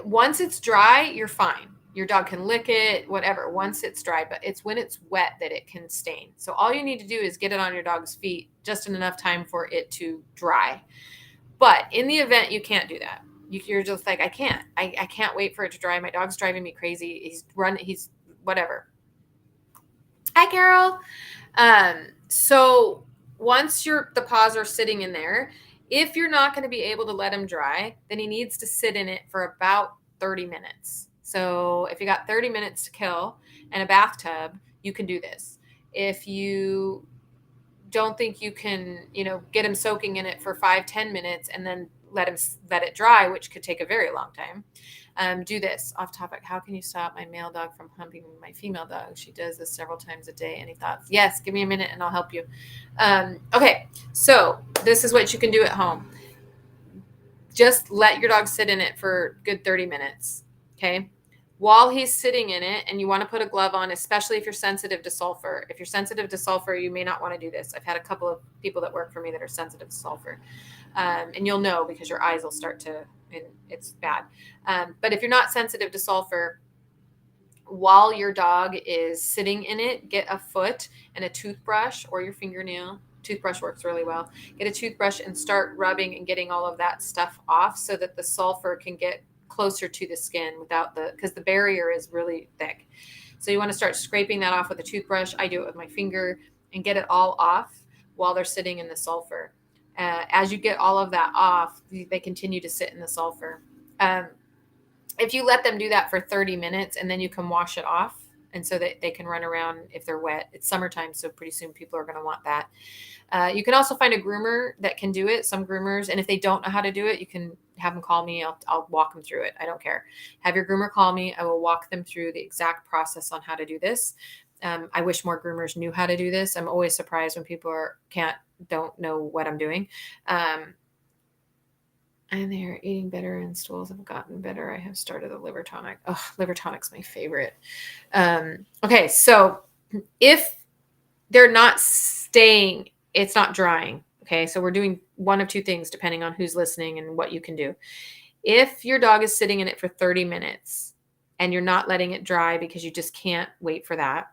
Once it's dry, you're fine. Your dog can lick it, whatever, once it's dry, but it's when it's wet that it can stain. So all you need to do is get it on your dog's feet just in enough time for it to dry. But in the event you can't do that, you're just like, I can't wait for it to dry. My dog's driving me crazy. He's whatever. Hi, Carol. So once the paws are sitting in there, if you're not going to be able to let him dry, then he needs to sit in it for about 30 minutes. So if you got 30 minutes to kill and a bathtub, you can do this. If you don't think you can, get him soaking in it for 5-10 minutes and then let it dry, which could take a very long time. Do this. Off topic. How can you stop my male dog from humping my female dog? She does this several times a day. Any thoughts? Yes. Give me a minute and I'll help you. Okay. So this is what you can do at home. Just let your dog sit in it for a good 30 minutes. Okay. While he's sitting in it, and you want to put a glove on, especially if you're sensitive to sulfur. If you're sensitive to sulfur, you may not want to do this. I've had a couple of people that work for me that are sensitive to sulfur. And you'll know because your eyes will start to, and it's bad. But if you're not sensitive to sulfur, while your dog is sitting in it, get a foot and a toothbrush or your fingernail. Toothbrush works really well. Get a toothbrush and start rubbing and getting all of that stuff off so that the sulfur can get closer to the skin because the barrier is really thick. So you want to start scraping that off with a toothbrush. I do it with my finger and get it all off while they're sitting in the sulfur. As you get all of that off, they continue to sit in the sulfur. If you let them do that for 30 minutes and then you can wash it off, and so that they can run around if they're wet. It's summertime, so pretty soon people are going to want that. You can also find a groomer that can do it, some groomers. And if they don't know how to do it, you can have them call me. I'll walk them through it. I don't care. Have your groomer call me. I will walk them through the exact process on how to do this. I wish more groomers knew how to do this. I'm always surprised when people don't know what I'm doing. And they're eating better and stools have gotten better. I have started a liver tonic. Oh, liver tonic's my favorite. Okay, so if they're not staying, it's not drying. Okay, so we're doing one of two things depending on who's listening and what you can do. If your dog is sitting in it for 30 minutes and you're not letting it dry because you just can't wait for that,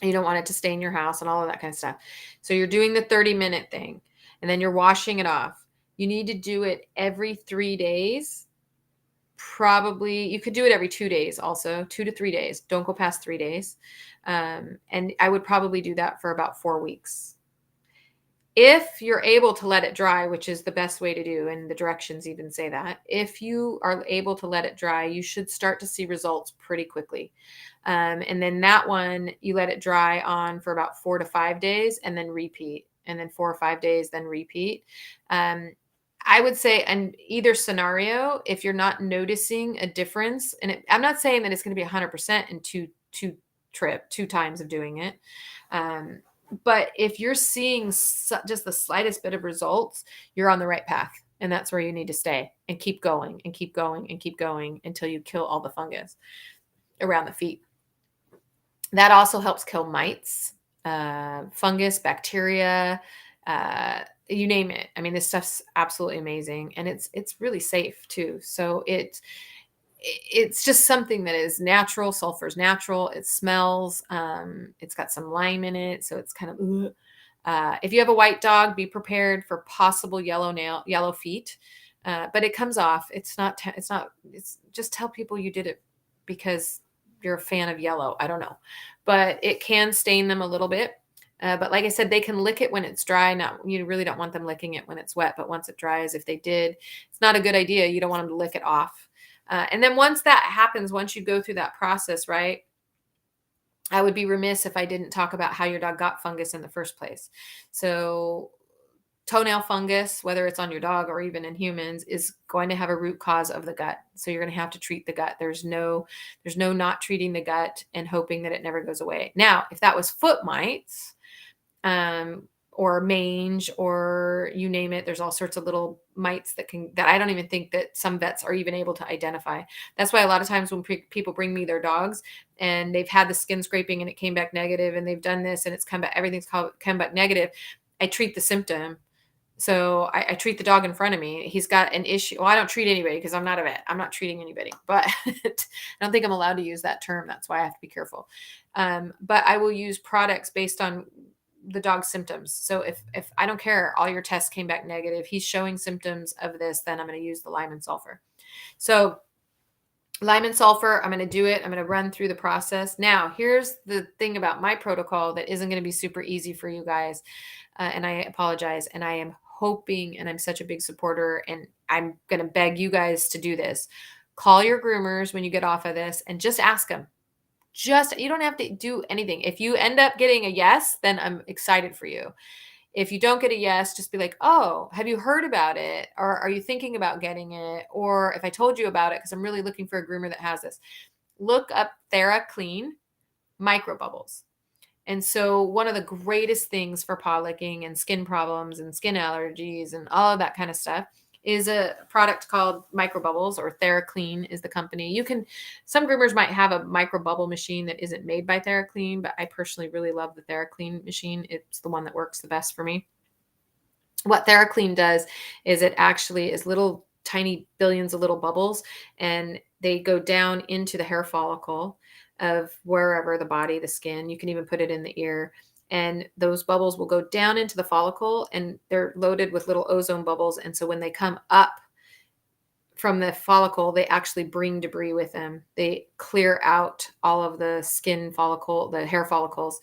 you don't want it to stay in your house and all of that kind of stuff. So you're doing the 30-minute thing and then you're washing it off. You need to do it every 3 days. Probably you could do it every 2 days also, 2 to 3 days. Don't go past 3 days. And I would probably do that for about 4 weeks. If you're able to let it dry, which is the best way to do, and the directions even say that, if you are able to let it dry, you should start to see results pretty quickly. And then that one, you let it dry on for about 4 to 5 days and then repeat. And then 4 or 5 days, then repeat. I would say in either scenario, if you're not noticing a difference, and I'm not saying that it's going to be 100% in two times of doing it. But if you're seeing just the slightest bit of results, you're on the right path. And that's where you need to stay and keep going and keep going and keep going until you kill all the fungus around the feet. That also helps kill mites, fungus, bacteria, you name it. I mean, this stuff's absolutely amazing, and it's really safe too. So it's just something that is natural. Sulfur is natural. It smells. It's got some lime in it, so it's kind of. If you have a white dog, be prepared for possible yellow feet, but it comes off. It's just tell people you did it because you're a fan of yellow. I don't know, but it can stain them a little bit. But like I said, they can lick it when it's dry. You really don't want them licking it when it's wet, but once it dries, if they did, it's not a good idea. You don't want them to lick it off. And then once that happens, once you go through that process, right, I would be remiss if I didn't talk about how your dog got fungus in the first place. So toenail fungus, whether it's on your dog or even in humans, is going to have a root cause of the gut. So you're going to have to treat the gut. There's no not treating the gut and hoping that it never goes away. Now, if that was foot mites, or mange, or you name it. There's all sorts of little mites that I don't even think that some vets are even able to identify. That's why a lot of times when people bring me their dogs and they've had the skin scraping and it came back negative, and they've done this and it's come back, everything's come back negative, I treat the symptom. So I treat the dog in front of me. He's got an issue. Well, I don't treat anybody because I'm not a vet. I'm not treating anybody, but I don't think I'm allowed to use that term. That's why I have to be careful. But I will use products based on the dog's symptoms. So if I don't care, all your tests came back negative, he's showing symptoms of this, then I'm going to use the lime and sulfur. So lime and sulfur, I'm going to do it. I'm going to run through the process. Now, here's the thing about my protocol that isn't going to be super easy for you guys. And I apologize. And I am hoping, and I'm such a big supporter, and I'm going to beg you guys to do this. Call your groomers when you get off of this and just ask them. You don't have to do anything. If you end up getting a yes, then I'm excited for you. If you don't get a yes, just be like, oh, have you heard about it? Or are you thinking about getting it? Or if I told you about it, because I'm really looking for a groomer that has this, look up TheraClean micro bubbles. And so one of the greatest things for paw licking and skin problems and skin allergies and all of that kind of stuff is a product called Microbubbles, or TheraClean is the company. Some groomers might have a microbubble machine that isn't made by TheraClean, but I personally really love the TheraClean machine. It's the one that works the best for me. What TheraClean does is it actually is little tiny billions of little bubbles, and they go down into the hair follicle of wherever the body, the skin. You can even put it in the ear. And those bubbles will go down into the follicle, and they're loaded with little ozone bubbles. And so when they come up from the follicle, they actually bring debris with them. They clear out all of the skin follicle, the hair follicles.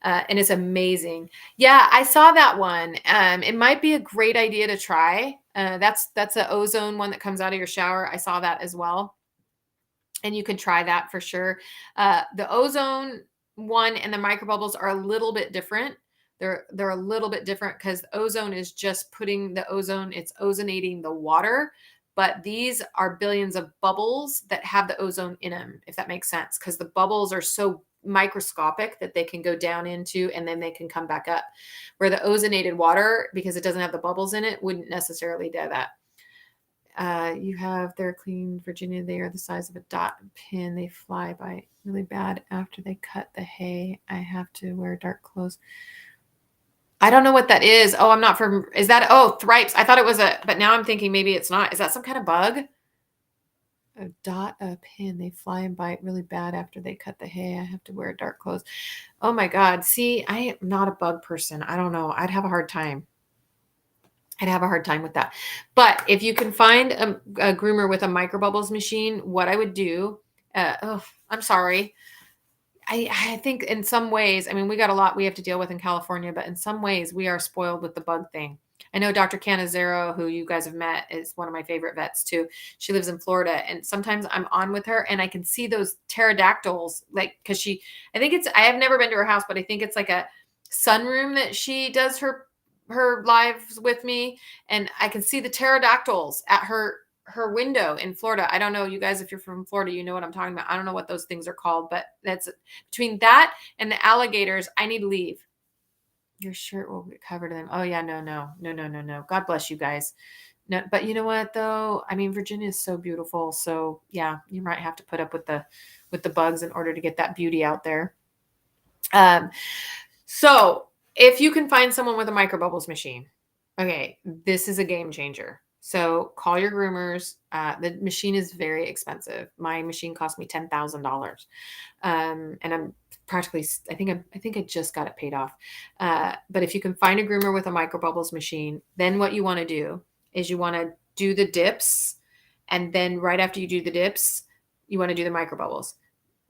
And it's amazing. Yeah, I saw that one. It might be a great idea to try. That's an ozone one that comes out of your shower. I saw that as well. And you can try that for sure. The ozone one and the microbubbles are a little bit different. They're a little bit different because ozone is just putting the ozone, it's ozonating the water. But these are billions of bubbles that have the ozone in them, if that makes sense, because the bubbles are so microscopic that they can go down into and then they can come back up. Where the ozonated water, because it doesn't have the bubbles in it, wouldn't necessarily do that. You have TheraClean Virginia. They are the size of a dot pin. They fly by really bad after they cut the hay. I have to wear dark clothes. I don't know what that is. Oh, I'm not from, is that, oh, thripes. I thought it was but now I'm thinking maybe it's not. Is that some kind of bug? A dot, a pin. They fly and bite really bad after they cut the hay. I have to wear dark clothes. Oh my God. See, I am not a bug person. I don't know. I'd have a hard time. With that. But if you can find a groomer with a microbubbles machine, what I would do, I'm sorry. I think in some ways, I mean, we got a lot we have to deal with in California, but in some ways we are spoiled with the bug thing. I know Dr. Canizero, who you guys have met, is one of my favorite vets too. She lives in Florida, and sometimes I'm on with her and I can see those pterodactyls, like, because I have never been to her house, but I think it's like a sunroom that she does her lives with me, and I can see the pterodactyls at her window in Florida. I don't know, you guys, if you're from Florida, you know what I'm talking about. I don't know what those things are called, but that's between that and the alligators. I need to leave. Your shirt will get covered in them. Oh yeah, no. God bless you guys. No, but you know what though? I mean, Virginia is so beautiful. So yeah, you might have to put up with the bugs in order to get that beauty out there. So if you can find someone with a microbubbles machine, okay, this is a game changer. So call your groomers. The machine is very expensive. My machine cost me $10,000, and I'm practically. I think I just got it paid off. But if you can find a groomer with a microbubbles machine, then what you want to do is you want to do the dips, and then right after you do the dips, you want to do the microbubbles.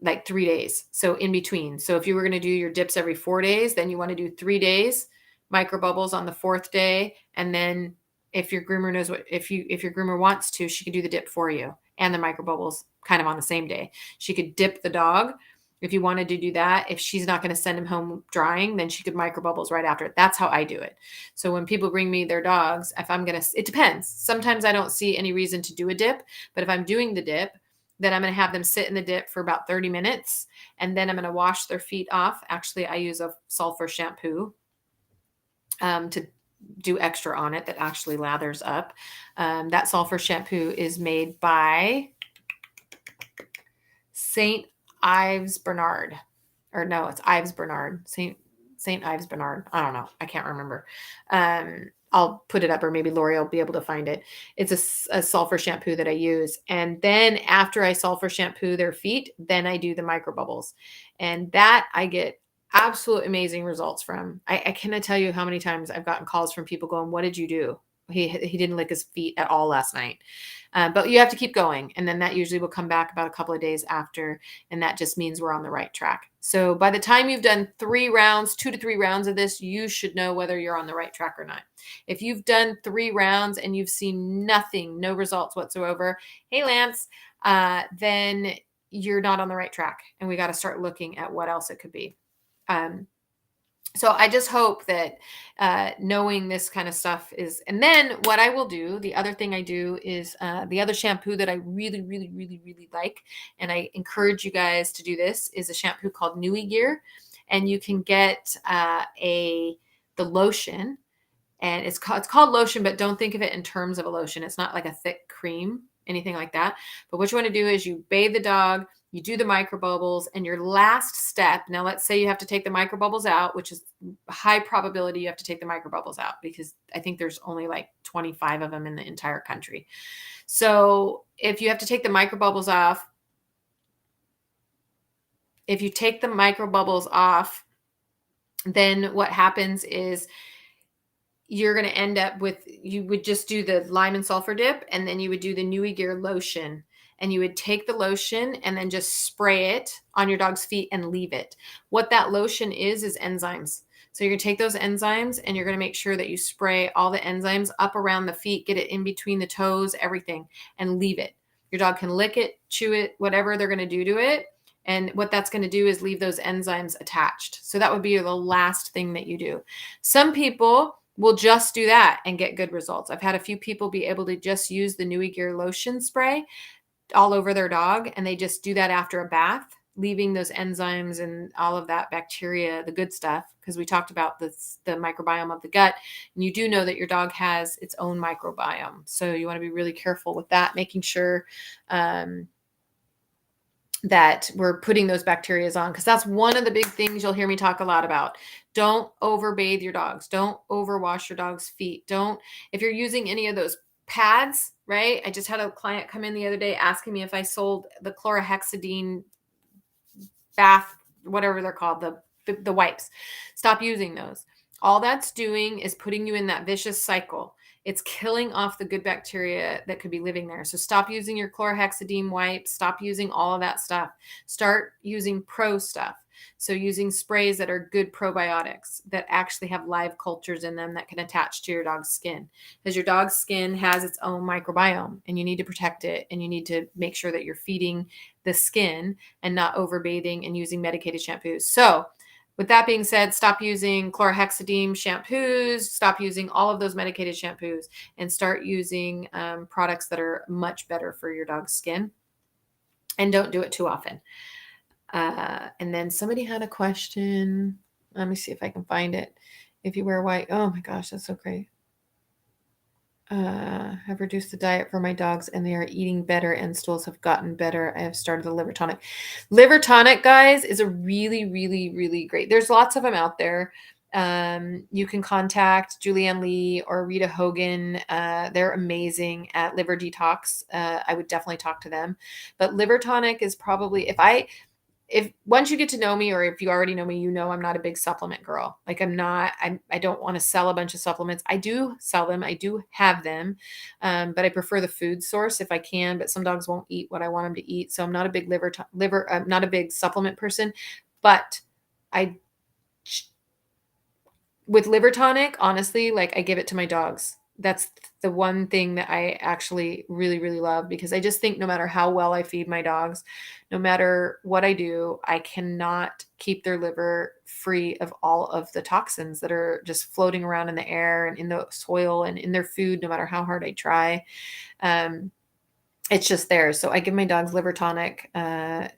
Like 3 days. So in between. So if you were going to do your dips every 4 days, then you want to do 3 days, microbubbles on the 4th day. And then if your groomer knows if your groomer wants to, she could do the dip for you and the microbubbles kind of on the same day. She could dip the dog if you wanted to do that. If she's not going to send him home drying, then she could microbubbles right after it. That's how I do it. So when people bring me their dogs, it depends. Sometimes I don't see any reason to do a dip, but if I'm doing the dip, then I'm going to have them sit in the dip for about 30 minutes. And then I'm going to wash their feet off. Actually, I use a sulfur shampoo. to do extra on it that actually lathers up. That sulfur shampoo is made by St. Ives Bernard, or no, it's Ives Bernard, St. Ives Bernard. I don't know. I can't remember. I'll put it up, or maybe Lori will be able to find it. It's a sulfur shampoo that I use. And then after I sulfur shampoo their feet, then I do the micro bubbles. And that I get absolute amazing results from. I cannot tell you how many times I've gotten calls from people going, "What did you do? He didn't lick his feet at all last night." But you have to keep going. And then that usually will come back about a couple of days after. And that just means we're on the right track. So by the time you've done 3 rounds, 2 to 3 rounds of this, you should know whether you're on the right track or not. If you've done 3 rounds and you've seen nothing, no results whatsoever, hey, Lance, then you're not on the right track. And we got to start looking at what else it could be. So I just hope that knowing this kind of stuff is, and then what I will do, the other thing I do is the other shampoo that I really, really, really, really like, and I encourage you guys to do this, is a shampoo called Nui Gear. And you can get the lotion, and it's called lotion, but don't think of it in terms of a lotion. It's not like a thick cream, anything like that. But what you want to do is you bathe the dog, you do the micro bubbles, and your last step, now let's say you have to take the micro bubbles out, which is high probability you have to take the micro bubbles out, because I think there's only like 25 of them in the entire country. So if you have to take the micro bubbles off, if you take the micro bubbles off, then what happens is you're going to end up with, you would just do the lime and sulfur dip, and then you would do the Nui Gear lotion. And you would take the lotion and then just spray it on your dog's feet and leave it. What that lotion is enzymes. So you're going to take those enzymes and you're going to make sure that you spray all the enzymes up around the feet, get it in between the toes, everything, and leave it. Your dog can lick it, chew it, whatever they're going to do to it. And what that's going to do is leave those enzymes attached. So that would be the last thing that you do. Some people will just do that and get good results. I've had a few people be able to just use the Nui Gear lotion spray all over their dog, and they just do that after a bath, leaving those enzymes and all of that bacteria, the good stuff, because we talked about the microbiome of the gut, and you do know that your dog has its own microbiome. So you want to be really careful with that, making sure that we're putting those bacteria on, because that's one of the big things you'll hear me talk a lot about. Don't overbathe your dogs. Don't overwash your dog's feet. If you're using any of those pads, right? I just had a client come in the other day asking me if I sold the chlorhexidine bath, whatever they're called, the wipes. Stop using those. All that's doing is putting you in that vicious cycle. It's killing off the good bacteria that could be living there. So stop using your chlorhexidine wipes. Stop using all of that stuff. Start using pro stuff. So using sprays that are good probiotics that actually have live cultures in them that can attach to your dog's skin, because your dog's skin has its own microbiome and you need to protect it, and you need to make sure that you're feeding the skin and not overbathing and using medicated shampoos. So with that being said, stop using chlorhexidine shampoos, stop using all of those medicated shampoos, and start using products that are much better for your dog's skin. And don't do it too often. And then somebody had a question. Let me see if I can find it. If you wear white, oh my gosh, that's so great. Have reduced the diet for my dogs and they are eating better and stools have gotten better. I have started the liver tonic. Liver tonic, guys, is a really, really, really great. There's lots of them out there. You can contact Julianne Lee or Rita Hogan. They're amazing at liver detox. I would definitely talk to them. But liver tonic is probably, if once you get to know me, or if you already know me, you know I'm not a big supplement girl. Like I don't want to sell a bunch of supplements. I do sell them. I do have them. But I prefer the food source if I can, but some dogs won't eat what I want them to eat. So I'm not a big not a big supplement person, but with liver tonic, honestly, like I give it to my dogs. That's the one thing that I actually really, really love, because I just think no matter how well I feed my dogs, no matter what I do, I cannot keep their liver free of all of the toxins that are just floating around in the air and in the soil and in their food, no matter how hard I try. It's just there. So I give my dogs liver tonic. I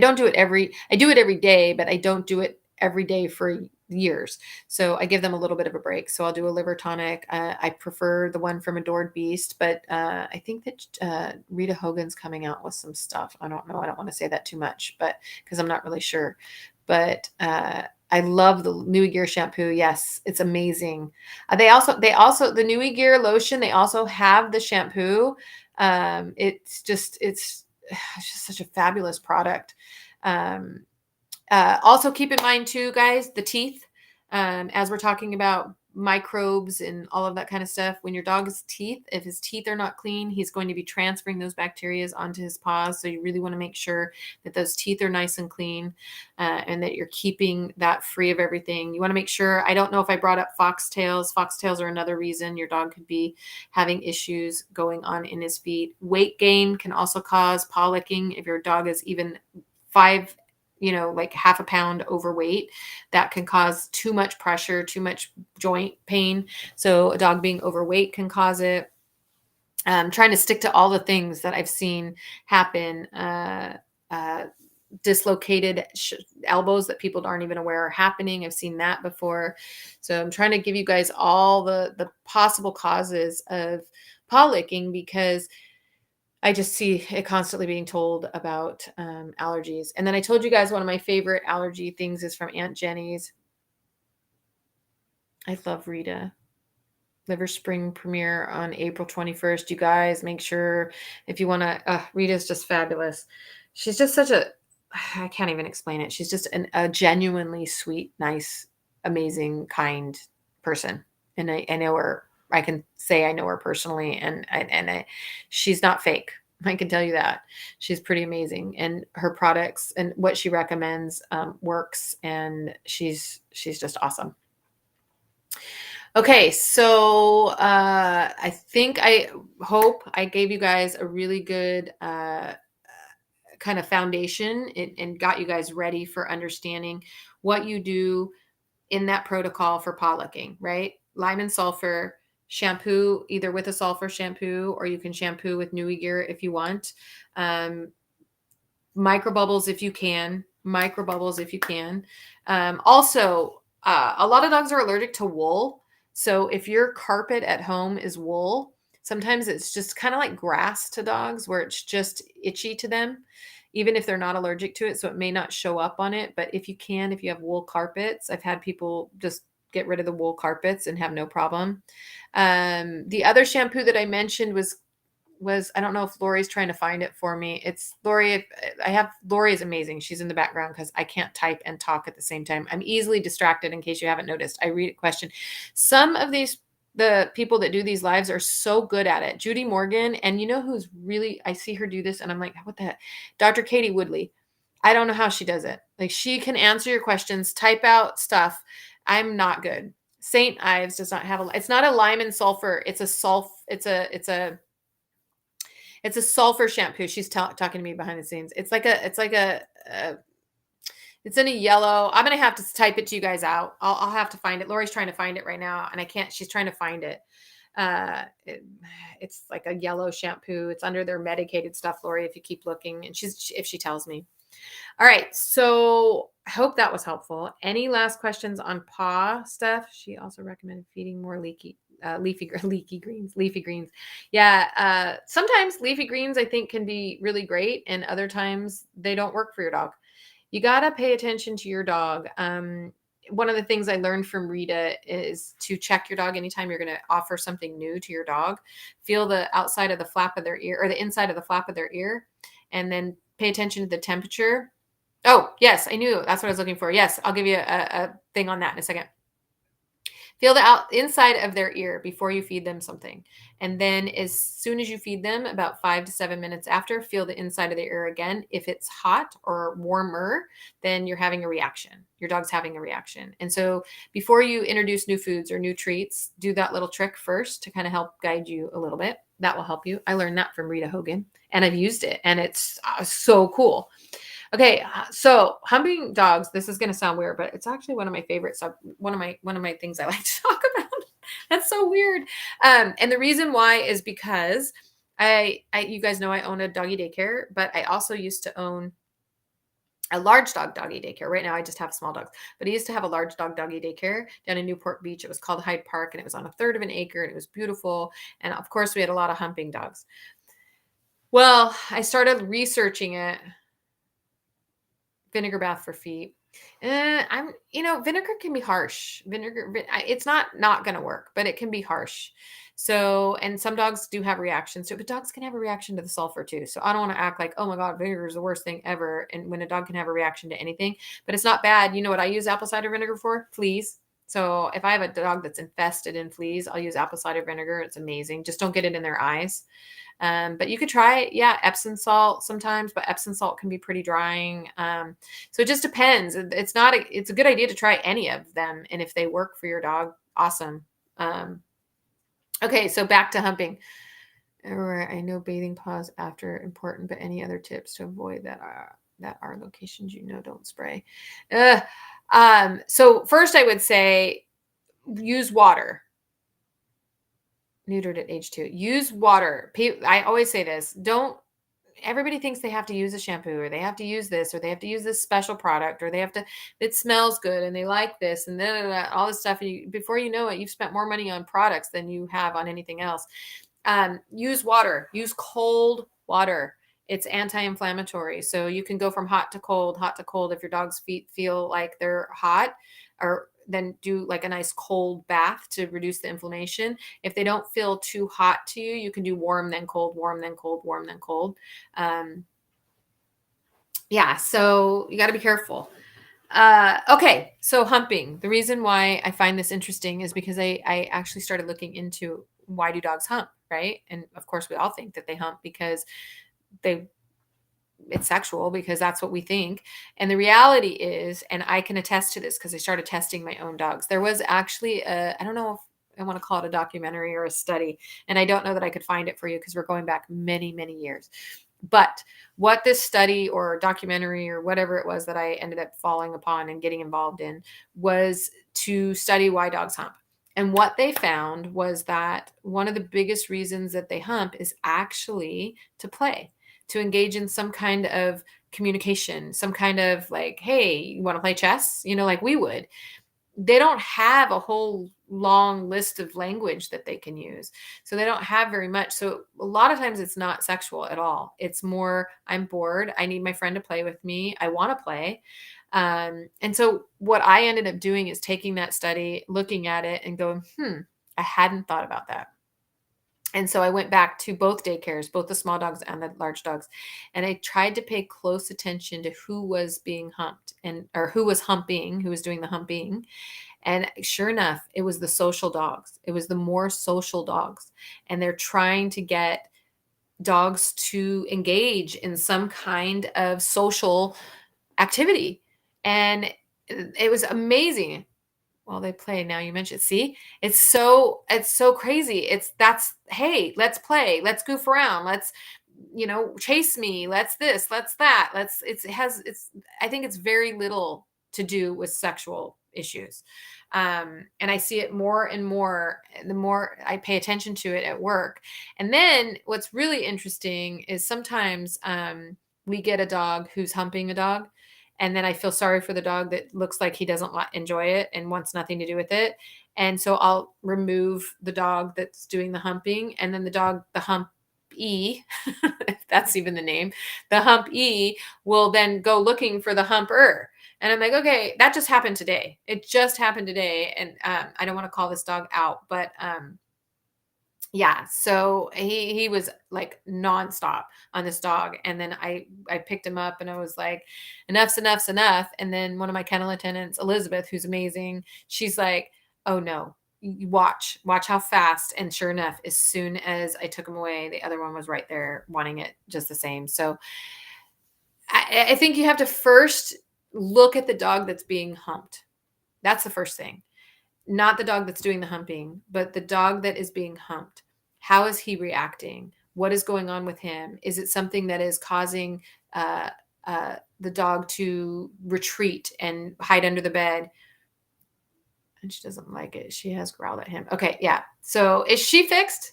don't do it I do it every day, but I don't do it every day for years. So I give them a little bit of a break. So I'll do a liver tonic. I prefer the one from Adored Beast, but I think that Rita Hogan's coming out with some stuff. I don't know. I don't want to say that too much, but because I'm not really sure. But I love the Nui Gear shampoo. Yes, it's amazing. They also the Nui Gear lotion. They also have the shampoo. It's just such a fabulous product. Um, Also, keep in mind too, guys, the teeth. As we're talking about microbes and all of that kind of stuff, when your dog's teeth, if his teeth are not clean, he's going to be transferring those bacteria onto his paws. So you really want to make sure that those teeth are nice and clean, and that you're keeping that free of everything. You want to make sure. I don't know if I brought up foxtails. Foxtails are another reason your dog could be having issues going on in his feet. Weight gain can also cause paw licking. If your dog is even 5, like half a pound overweight, that can cause too much pressure, too much joint pain. So a dog being overweight can cause it. Trying to stick to all the things that I've seen happen. Uh, Dislocated elbows that people aren't even aware are happening. I've seen that before. So I'm trying to give you guys all the possible causes of paw licking, because I just see it constantly being told about allergies. And then I told you guys one of my favorite allergy things is from Aunt Jenny's. I love Rita. Liver Spring premiere on April 21st. You guys make sure, if you want to, Rita's just fabulous. She's just such a, I can't even explain it. She's just a genuinely sweet, nice, amazing, kind person. And I know her, I can say I know her personally, and she's not fake. I can tell you that. She's pretty amazing, and her products and what she recommends works, and she's just awesome. Okay, so I hope I gave you guys a really good kind of foundation, and got you guys ready for understanding what you do in that protocol for paw licking, right? Lime and sulfur, shampoo, either with a sulfur shampoo, or you can shampoo with Nui Gear if you want. Um, Microbubbles if you can. Microbubbles if you can. Also, a lot of dogs are allergic to wool. So if your carpet at home is wool, sometimes it's just kind of like grass to dogs, where it's just itchy to them, even if they're not allergic to it. So it may not show up on it. But if you can, if you have wool carpets, I've had people just get rid of the wool carpets and have no problem. The other shampoo that I mentioned was I don't know if Lori's trying to find it for me. It's Lori. Lori is amazing. She's in the background because I can't type and talk at the same time. I'm easily distracted, in case you haven't noticed. I read a question. Some of the people that do these lives are so good at it. Judy Morgan, and you know who's really, I see her do this and I'm like, what the heck? Dr. Katie Woodley. I don't know how she does it. Like, she can answer your questions, type out stuff. I'm not good. St. Ives does not have it's not a lime and sulfur. It's a sulfur shampoo. She's talking to me behind the scenes. It's in a yellow. I'm gonna have to type it to you guys out. I'll have to find it. Lori's trying to find it right now, and I can't. She's trying to find it. It's like a yellow shampoo. It's under their medicated stuff, Lori. If you keep looking, and if she tells me. All right. So I hope that was helpful. Any last questions on paw stuff? She also recommended feeding more leafy greens. Yeah. Sometimes leafy greens I think can be really great, and other times they don't work for your dog. You got to pay attention to your dog. One of the things I learned from Rita is to check your dog anytime you're going to offer something new to your dog. Feel the outside of the flap of their ear, or the inside of the flap of their ear, and then pay attention to the temperature. Oh, yes, I knew. That's what I was looking for. Yes, I'll give you a thing on that in a second. Feel the inside of their ear before you feed them something. And then as soon as you feed them, about 5 to 7 minutes after, feel the inside of the ear again. If it's hot or warmer, then you're having a reaction. Your dog's having a reaction. And so before you introduce new foods or new treats, do that little trick first to kind of help guide you a little bit. That will help you. I learned that from Rita Hogan, and I've used it, and it's so cool. Okay, so humping dogs. This is going to sound weird, but it's actually one of my favorites. One of my things I like to talk about. That's so weird. And the reason why is because you guys know I own a doggy daycare, but I also used to own a large doggy daycare. Right now, I just have small dogs, but he used to have a large doggy daycare down in Newport Beach. It was called Hyde Park, and it was on a third of an acre, and it was beautiful. And of course, we had a lot of humping dogs. Well, I started researching it. Vinegar bath for feet. Vinegar can be harsh. It's not going to work, but it can be harsh. So, and some dogs do have reactions to it, but dogs can have a reaction to the sulfur too. So I don't want to act like, oh my God, vinegar is the worst thing ever. And when a dog can have a reaction to anything, but it's not bad. You know what I use apple cider vinegar for? Fleas. So if I have a dog that's infested in fleas, I'll use apple cider vinegar. It's amazing. Just don't get it in their eyes. But you could try, yeah, Epsom salt sometimes, but Epsom salt can be pretty drying. So it just depends. It's a good idea to try any of them. And if they work for your dog, awesome. Okay. So back to humping. I know bathing pause after important, but any other tips to avoid that are locations, don't spray. So first I would say use water. Neutered at age 2. Use water. I always say this. Everybody thinks they have to use a shampoo, or they have to use this, or they have to use this special product, or it smells good and they like this and then all this stuff. And before you know it, you've spent more money on products than you have on anything else. Use water. Use cold water. It's anti-inflammatory. So you can go from hot to cold if your dog's feet feel like they're hot, or then do like a nice cold bath to reduce the inflammation. If they don't feel too hot to you, you can do warm, then cold, warm, then cold, warm, then cold. Yeah, so you got to be careful. Okay, so humping. The reason why I find this interesting is because I actually started looking into why do dogs hump, right? And of course, we all think that they hump because it's sexual, because that's what we think. And the reality is, and I can attest to this because I started testing my own dogs. There was actually I don't know if I want to call it a documentary or a study, and I don't know that I could find it for you because we're going back many, many years. But what this study or documentary or whatever it was that I ended up falling upon and getting involved in was to study why dogs hump. And what they found was that one of the biggest reasons that they hump is actually to play, to engage in some kind of communication, some kind of like, hey, you want to play chess? Like we would. They don't have a whole long list of language that they can use. So they don't have very much. So a lot of times it's not sexual at all. It's more, I'm bored. I need my friend to play with me. I want to play. And so what I ended up doing is taking that study, looking at it and going, I hadn't thought about that. And so I went back to both daycares, both the small dogs and the large dogs. And I tried to pay close attention to who was being humped or who was humping, who was doing the humping. And sure enough, it was the social dogs. It was the more social dogs. And they're trying to get dogs to engage in some kind of social activity. And it was amazing. Well, they play now. You mentioned, see, it's so crazy. Hey, let's play. Let's goof around. Let's, chase me. Let's this, let's that. I think it's very little to do with sexual issues. And I see it more and more the more I pay attention to it at work. And then what's really interesting is sometimes we get a dog who's humping a dog. And then I feel sorry for the dog that looks like he doesn't enjoy it and wants nothing to do with it. And so I'll remove the dog that's doing the humping. And then the hump E, if that's even the name, the hump E will then go looking for the humper. And I'm like, okay, that just happened today. It just happened today. And I don't want to call this dog out, but yeah, so he was like nonstop on this dog. And then I picked him up and I was like, enough's enough. And then one of my kennel attendants, Elizabeth, who's amazing, she's like, oh no, you watch how fast. And sure enough, as soon as I took him away, the other one was right there wanting it just the same. So I think you have to first look at the dog that's being humped. That's the first thing. Not the dog that's doing the humping, but the dog that is being humped. How is he reacting? What is going on with him? Is it something that is causing the dog to retreat and hide under the bed? And she doesn't like it. She has growled at him. Okay, yeah. So is she fixed?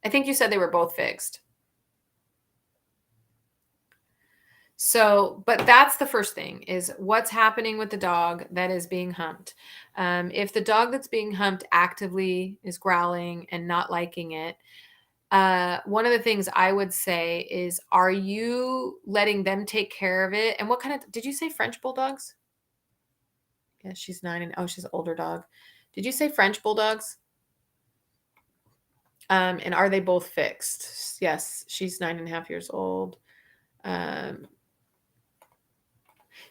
I think you said they were both fixed. So, but that's the first thing is what's happening with the dog that is being humped. If the dog that's being humped actively is growling and not liking it, one of the things I would say is, are you letting them take care of it? And what kind of, did you say French bulldogs? Yeah, she's 9 and, oh, she's an older dog. Did you say French bulldogs? And are they both fixed? Yes, she's 9.5 years old. Um,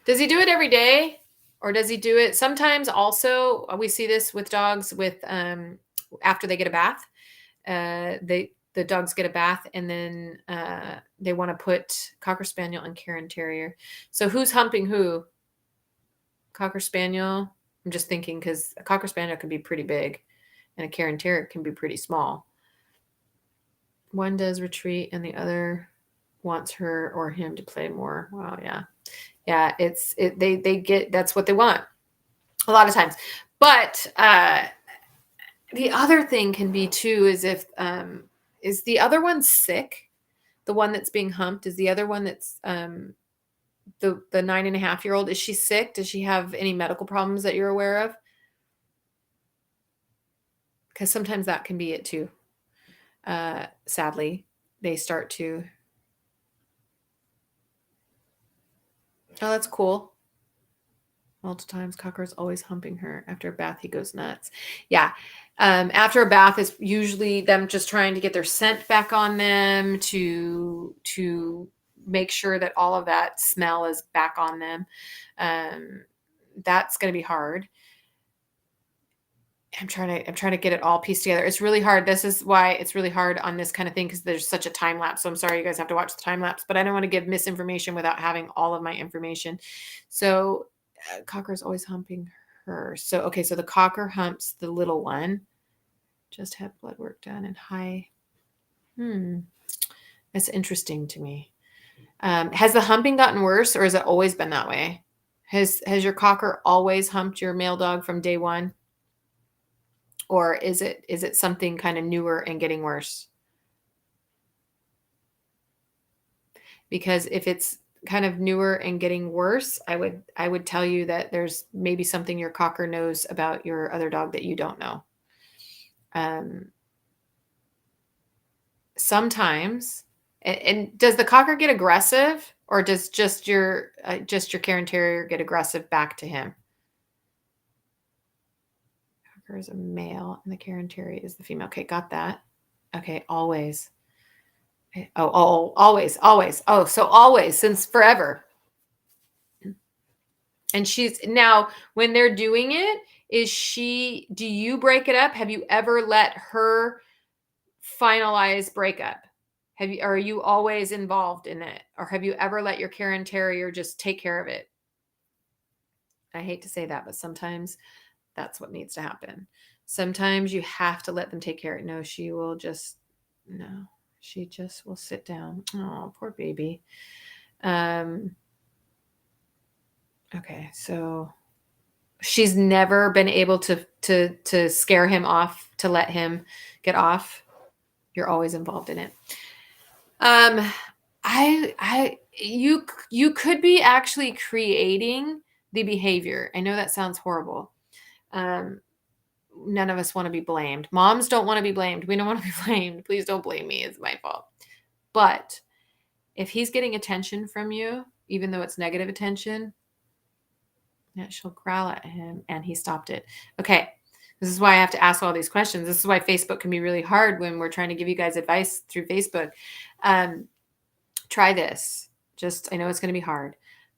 Does he do it every day, or does he do it sometimes? Also, we see this with dogs with after they get a bath. The dogs get a bath, and then they want to put Cocker Spaniel and Karen Terrier. So who's humping who? Cocker Spaniel. I'm just thinking because a Cocker Spaniel can be pretty big, and a Karen Terrier can be pretty small. One does retreat, and the other wants her or him to play more. Wow, yeah. Yeah, they get, that's what they want a lot of times. But the other thing can be too is if is the other one sick? The one that's being humped, is the other one that's the 9.5-year-old, is she sick? Does she have any medical problems that you're aware of? Because sometimes that can be it too. Sadly, they start to. Oh, that's cool. Multiple times, Cocker's always humping her. After a bath, he goes nuts. Yeah. After a bath is usually them just trying to get their scent back on them to make sure that all of that smell is back on them. That's going to be hard. I'm trying to get it all pieced together. It's really hard. This is why it's really hard on this kind of thing, because there's such a time lapse. So I'm sorry you guys have to watch the time lapse, but I don't want to give misinformation without having all of my information. So Cocker's always humping her. So okay, so the Cocker humps the little one. Just had blood work done and high. That's interesting to me. Has the humping gotten worse, or has it always been that way? Has your Cocker always humped your male dog from day one? Or is it something kind of newer and getting worse? Because if it's kind of newer and getting worse, I would tell you that there's maybe something your Cocker knows about your other dog that you don't know. Sometimes, and does the Cocker get aggressive, or does just your Karen Terrier get aggressive back to him? Cocker is a male, and the Karen Terrier is the female. Okay, got that. Okay, always. Oh, always, always. Oh, so always, since forever. And she's now, when they're doing it, do you break it up? Have you ever let her finalize breakup? Are you always involved in it? Or have you ever let your Karen Terrier just take care of it? I hate to say that, but sometimes that's what needs to happen. Sometimes you have to let them take care of it. No, she just will sit down. Oh, poor baby. Okay, so she's never been able to scare him off, to let him get off. You're always involved in it. You could be actually creating the behavior. I know that sounds horrible. None of us want to be blamed. Moms don't want to be blamed. We don't want to be blamed. Please don't blame me. It's my fault. But if he's getting attention from you, even though it's negative attention, yeah, she'll growl at him, and he stopped it. Okay. This is why I have to ask all these questions. This is why Facebook can be really hard when we're trying to give you guys advice through Facebook. Try this. I know it's going to be hard,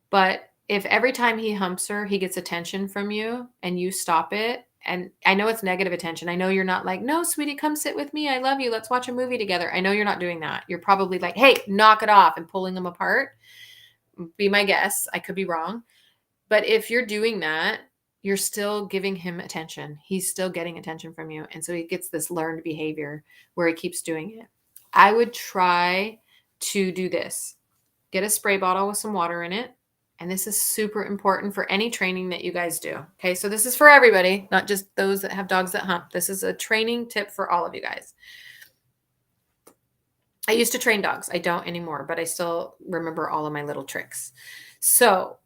but if every time he humps her, he gets attention from you and you stop it, and I know it's negative attention. I know you're not like, no, sweetie, come sit with me. I love you. Let's watch a movie together. I know you're not doing that. You're probably like, hey, knock it off, and pulling them apart. Be my guess. I could be wrong. But if you're doing that, you're still giving him attention. He's still getting attention from you. And so he gets this learned behavior where he keeps doing it. I would try to do this. Get a spray bottle with some water in it. And this is super important for any training that you guys do. Okay, so this is for everybody, not just those that have dogs that hump. This is a training tip for all of you guys. I used to train dogs. I don't anymore, but I still remember all of my little tricks. So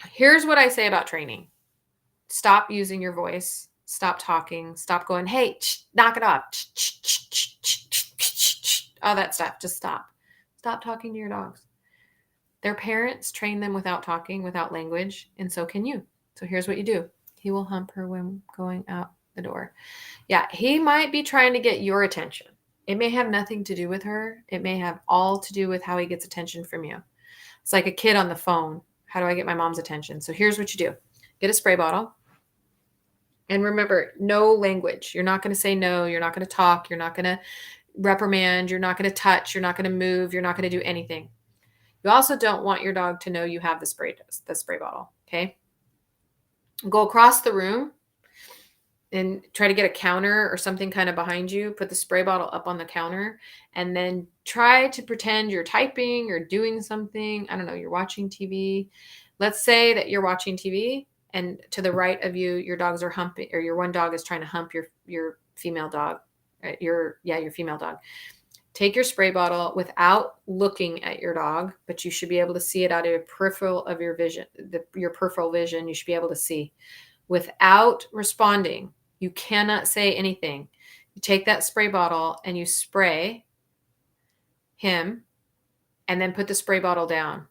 here's what I say about training. Stop using your voice. Stop talking. Stop going, hey, knock it off. All that stuff. Just stop. Stop talking to your dogs. Their parents train them without talking, without language, and so can you. So here's what you do. He will hump her when going out the door. Yeah, he might be trying to get your attention. It may have nothing to do with her. It may have all to do with how he gets attention from you. It's like a kid on the phone. How do I get my mom's attention? So here's what you do. Get a spray bottle. And remember, no language. You're not going to say no. You're not going to talk. You're not going to reprimand. You're not going to touch. You're not going to move. You're not going to do anything. You also don't want your dog to know you have the spray bottle. Okay. Go across the room and try to get a counter or something kind of behind you. Put the spray bottle up on the counter and then try to pretend you're typing or doing something. I don't know. You're watching TV. Let's say that you're watching TV and to the right of you, your dogs are humping, or your one dog is trying to hump your female dog. Your female dog. Take your spray bottle without looking at your dog, but you should be able to see it out of your peripheral of your vision, your peripheral vision. You should be able to see without responding. You cannot say anything. You take that spray bottle and you spray him and then put the spray bottle down.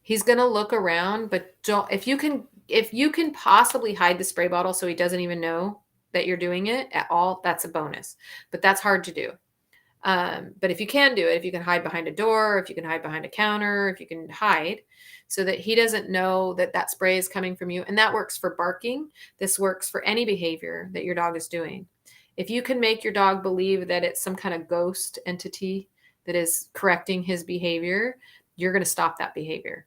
He's going to look around, but if you can possibly hide the spray bottle so he doesn't even know that you're doing it at all, that's a bonus, but that's hard to do. But if you can do it, if you can hide behind a door, if you can hide behind a counter, if you can hide so that he doesn't know that that spray is coming from you. And that works for barking. This works for any behavior that your dog is doing. If you can make your dog believe that it's some kind of ghost entity that is correcting his behavior, you're going to stop that behavior.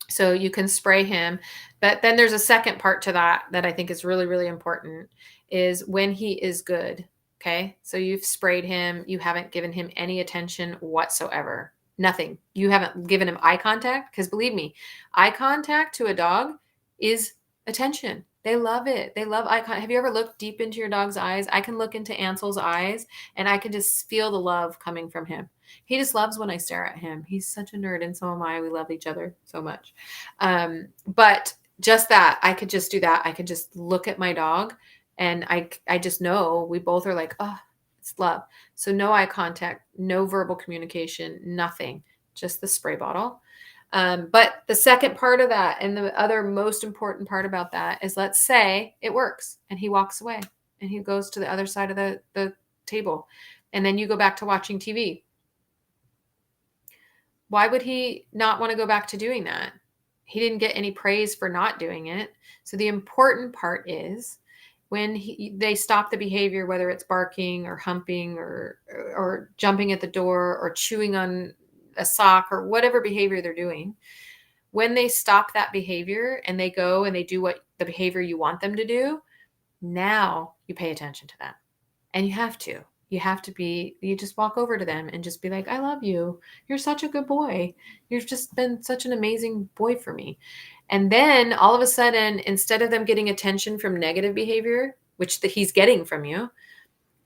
So you can spray him. But then there's a second part to that I think is really, really important is when he is good. Okay. So you've sprayed him. You haven't given him any attention whatsoever. Nothing. You haven't given him eye contact because believe me, eye contact to a dog is attention. They love it. They love eye contact. Have you ever looked deep into your dog's eyes? I can look into Ansel's eyes and I can just feel the love coming from him. He just loves when I stare at him. He's such a nerd and so am I. We love each other so much. But just that, I could just do that. I could just look at my dog and I just know we both are like, oh, it's love. So no eye contact, no verbal communication, nothing, just the spray bottle. But the second part of that and the other most important part about that is let's say it works and he walks away and he goes to the other side of the table and then you go back to watching TV. Why would he not want to go back to doing that? He didn't get any praise for not doing it. So the important part is when they stop the behavior, whether it's barking or humping or jumping at the door or chewing on a sock or whatever behavior they're doing, when they stop that behavior and they go and they do what the behavior you want them to do, now you pay attention to them. And you have to. You just walk over to them and just be like, I love you. You're such a good boy. You've just been such an amazing boy for me. And then all of a sudden, instead of them getting attention from negative behavior, which he's getting from you,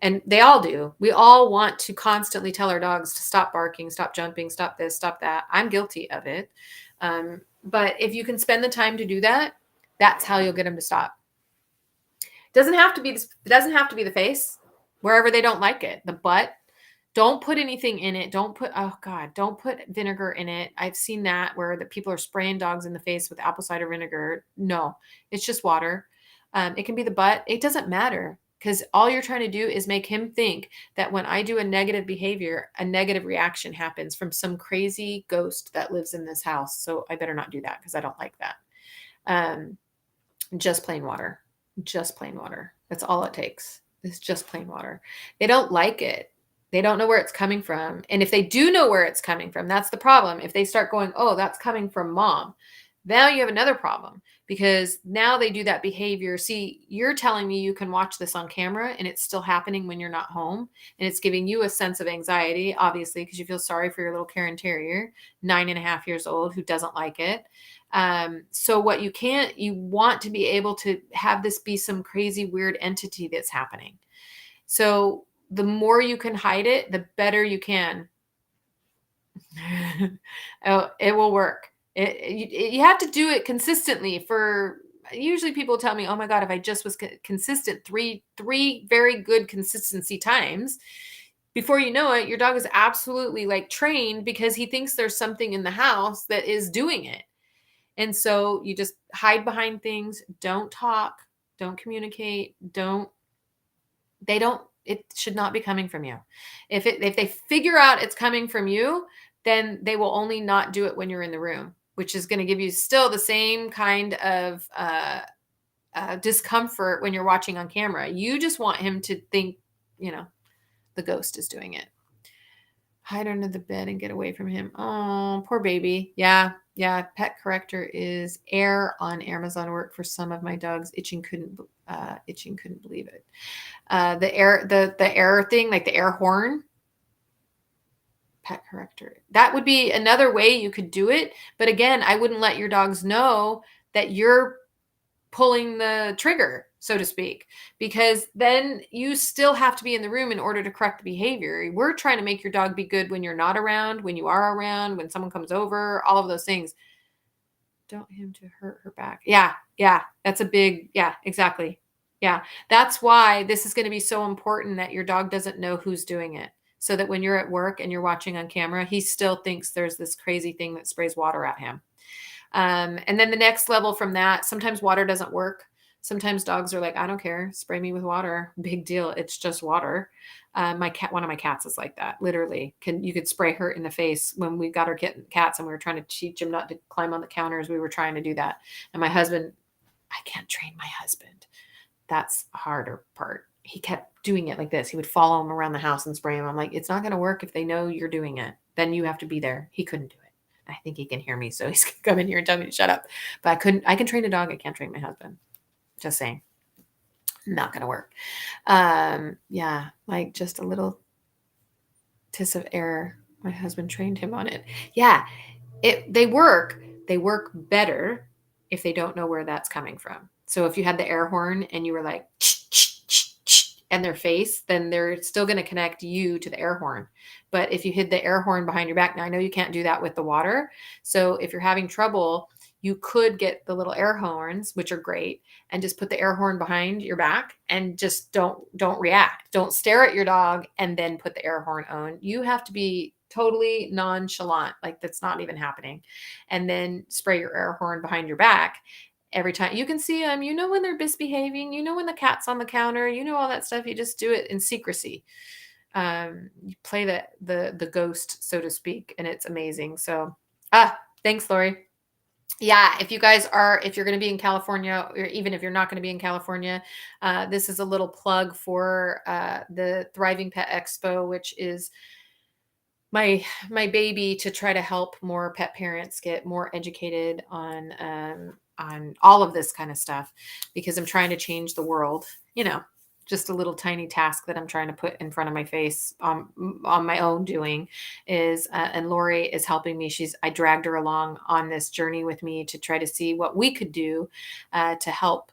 and they all do, we all want to constantly tell our dogs to stop barking, stop jumping, stop this, stop that. I'm guilty of it. But if you can spend the time to do that, that's how you'll get them to stop. It doesn't have to be the face. Wherever they don't like it, the butt, don't put anything in it. Don't put vinegar in it. I've seen that where the people are spraying dogs in the face with apple cider vinegar. No, it's just water. It can be the butt. It doesn't matter because all you're trying to do is make him think that when I do a negative behavior, a negative reaction happens from some crazy ghost that lives in this house. So I better not do that because I don't like that. Just plain water. Just plain water. That's all it takes. It's just plain water. They don't like it. They don't know where it's coming from. And if they do know where it's coming from, that's the problem. If they start going, oh, that's coming from mom, now you have another problem because now they do that behavior. See, you're telling me you can watch this on camera and it's still happening when you're not home. And it's giving you a sense of anxiety, obviously, because you feel sorry for your little Karen Terrier, 9.5 years old, who doesn't like it. So what you want to be able to have this be some crazy, weird entity that's happening. So the more you can hide it, the better you can. Oh, it will work. You have to do it consistently for usually people tell me, "Oh my god, if I just was consistent 3 very good consistency times, before you know it, your dog is absolutely like trained because he thinks there's something in the house that is doing it." And so you just hide behind things, don't talk, don't communicate, don't it should not be coming from you. If they figure out it's coming from you, then they will only not do it when you're in the room, which is going to give you still the same kind of discomfort when you're watching on camera. You just want him to think, you know, the ghost is doing it. Hide under the bed and get away from him. Oh, poor baby. Yeah, yeah. Pet corrector is air on Amazon. Work for some of my dogs. Itching couldn't believe it. The air thing, like the air horn, pet corrector. That would be another way you could do it. But again, I wouldn't let your dogs know that you're pulling the trigger, so to speak, because then you still have to be in the room in order to correct the behavior. We're trying to make your dog be good when you're not around, when you are around, when someone comes over, all of those things. Don't him to hurt her back. Yeah, yeah. That's a big, yeah, exactly. Yeah. That's why this is going to be so important that your dog doesn't know who's doing it. So that when you're at work and you're watching on camera, he still thinks there's this crazy thing that sprays water at him. And then the next level from that, sometimes water doesn't work. Sometimes dogs are like, I don't care, spray me with water. Big deal. It's just water. One of my cats is like that. Literally, you could spray her in the face when we got our cats and we were trying to teach him not to climb on the counters. We were trying to do that, and my husband, I can't train my husband. That's a harder part. He kept doing it like this. He would follow him around the house and spray him. I'm like, it's not going to work if they know you're doing it. Then you have to be there. He couldn't do it. I think he can hear me, so he's gonna come in here and tell me to shut up. But I can train a dog. I can't train my husband. Just saying. Not gonna work. Yeah, like just a little tiss of air. My husband trained him on it. Yeah, they work. They work better if they don't know where that's coming from. So if you had the air horn and you were like and their face, then they're still going to connect you to the air horn. But if you hid the air horn behind your back, now I know you can't do that with the water. So if you're having trouble, you could get the little air horns, which are great, and just put the air horn behind your back and just don't react. Don't stare at your dog and then put the air horn on. You have to be totally nonchalant, like that's not even happening. And then spray your air horn behind your back every time. You can see them, you know when they're misbehaving, you know when the cat's on the counter, you know all that stuff. You just do it in secrecy. You play the ghost, so to speak, and it's amazing. So thanks, Lori. Yeah, if you're going to be in California, or even if you're not going to be in California, this is a little plug for the Thriving Pet Expo, which is my baby to try to help more pet parents get more educated on all of this kind of stuff, because I'm trying to change the world. You know, just a little tiny task that I'm trying to put in front of my face on my own doing is, and Lori is helping me. I dragged her along on this journey with me to try to see what we could do to help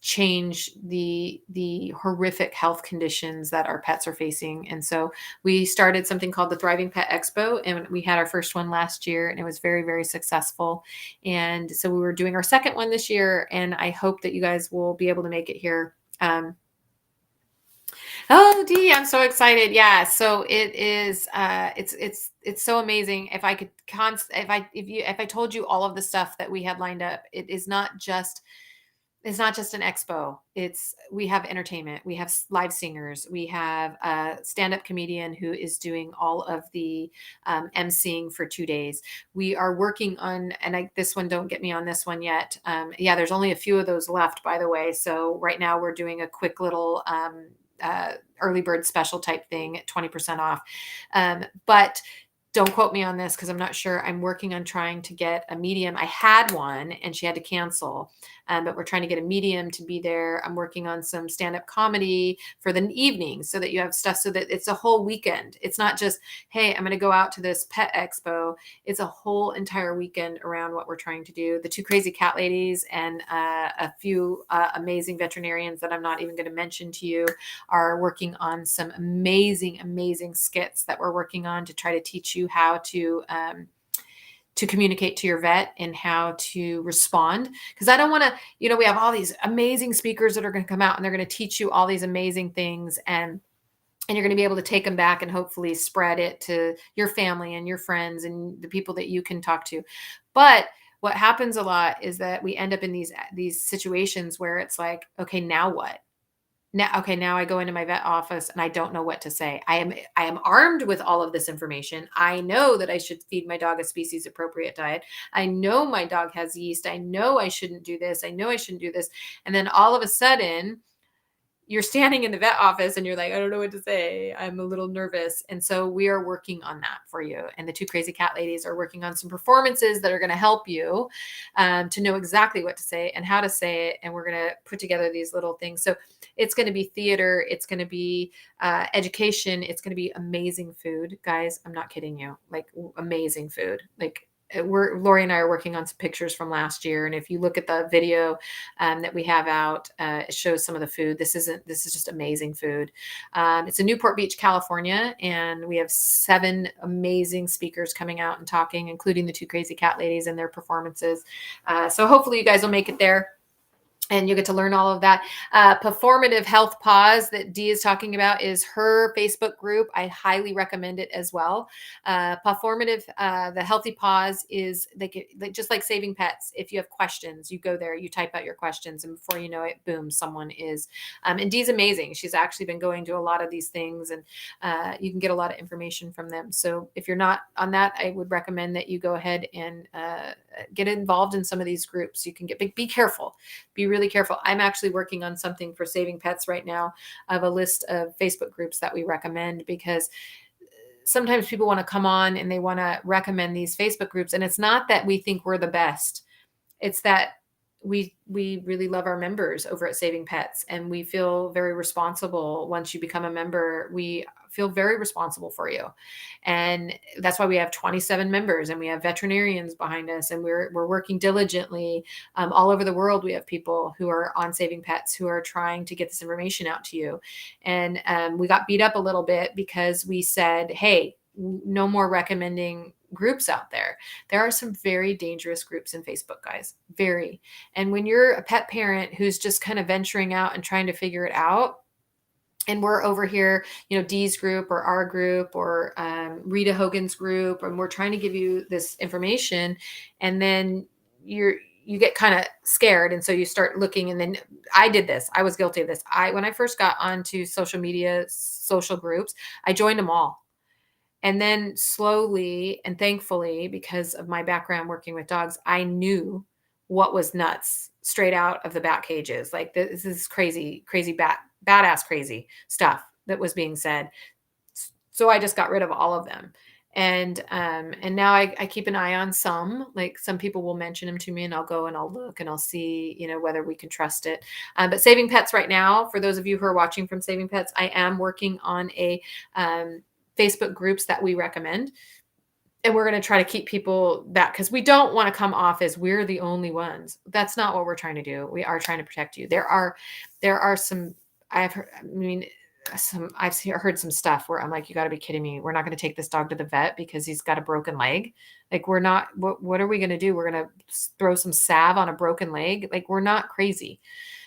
change the horrific health conditions that our pets are facing. And so we started something called the Thriving Pet Expo, and we had our first one last year, and it was very, very successful. And so we were doing our second one this year, and I hope that you guys will be able to make it here. Oh, Dee, I'm so excited. Yeah. So it is, it's so amazing. If I could if I told you all of the stuff that we had lined up, it's not just an expo. We have entertainment, we have live singers, we have a stand-up comedian who is doing all of the emceeing for 2 days. We are working on, and this one, don't get me on this one yet. Yeah, there's only a few of those left, by the way. So right now we're doing a quick little early bird special type thing at 20% off. But don't quote me on this because I'm not sure. I'm working on trying to get a medium. I had one and she had to cancel. but we're trying to get a medium to be there. I'm working on some stand-up comedy for the evening so that you have stuff, so that it's a whole weekend. It's not just, hey, I'm going to go out to this pet expo. It's a whole entire weekend around what we're trying to do. The two crazy cat ladies and a few amazing veterinarians that I'm not even going to mention to you are working on some amazing, amazing skits that we're working on to try to teach you how to communicate to your vet and how to respond. Because I don't want to, we have all these amazing speakers that are going to come out and they're going to teach you all these amazing things, and you're going to be able to take them back and hopefully spread it to your family and your friends and the people that you can talk to. But what happens a lot is that we end up in these situations where it's like, okay, now what? Now I go into my vet office and I don't know what to say. I am armed with all of this information. I know that I should feed my dog a species appropriate diet. I know my dog has yeast. I know I shouldn't do this. I know I shouldn't do this. And then all of a sudden, you're standing in the vet office and you're like, I don't know what to say. I'm a little nervous. And so we are working on that for you. And the two crazy cat ladies are working on some performances that are going to help you to know exactly what to say and how to say it. And we're going to put together these little things. So it's going to be theater. It's going to be education. It's going to be amazing food. Guys, I'm not kidding you. Like, amazing food. Like, Lori and I are working on some pictures from last year, and if you look at the video that we have out, it shows some of the food. This is just amazing food. It's in Newport Beach, California, and we have 7 amazing speakers coming out and talking, including the two crazy cat ladies and their performances. So hopefully you guys will make it there, and you get to learn all of that. Performative Health Pause that Dee is talking about is her Facebook group. I highly recommend it as well. Performative, the Healthy Pause is just like Saving Pets. If you have questions, you go there, you type out your questions, and before you know it, boom, someone is. And Dee's amazing. She's actually been going to a lot of these things, and you can get a lot of information from them. So if you're not on that, I would recommend that you go ahead and get involved in some of these groups. You can be careful. Be really careful. I'm actually working on something for Saving Pets right now, of a list of Facebook groups that we recommend, because sometimes people want to come on and they want to recommend these Facebook groups. And it's not that we think we're the best. It's that we really love our members over at Saving Pets, and we feel very responsible. Once you become a member, we feel very responsible for you. And that's why we have 27 members, and we have veterinarians behind us, and we're working diligently. All over the world, we have people who are on Saving Pets who are trying to get this information out to you. And we got beat up a little bit because we said, hey, no more recommending groups out there. There are some very dangerous groups in Facebook, guys. Very. And when you're a pet parent who's just kind of venturing out and trying to figure it out, and we're over here, Dee's group or our group or Rita Hogan's group, and we're trying to give you this information, and then you get kind of scared, and so you start looking. And then I did this. I was guilty of this. When I first got onto social media, social groups, I joined them all. And then slowly and thankfully, because of my background working with dogs, I knew what was nuts straight out of the bat cages. Like, this is crazy, badass crazy stuff that was being said. So I just got rid of all of them. And now I keep an eye on some. Like, some people will mention them to me, and I'll go and I'll look and I'll see, whether we can trust it. But Saving Pets right now, for those of you who are watching from Saving Pets, I am working on a Facebook groups that we recommend. And we're going to try to keep people back, because we don't want to come off as we're the only ones. That's not what we're trying to do. We are trying to protect you. There are some, I've heard some stuff where I'm like, you got to be kidding me. We're not going to take this dog to the vet because he's got a broken leg. Like, we're not, what are we going to do? We're going to throw some salve on a broken leg. Like, we're not crazy.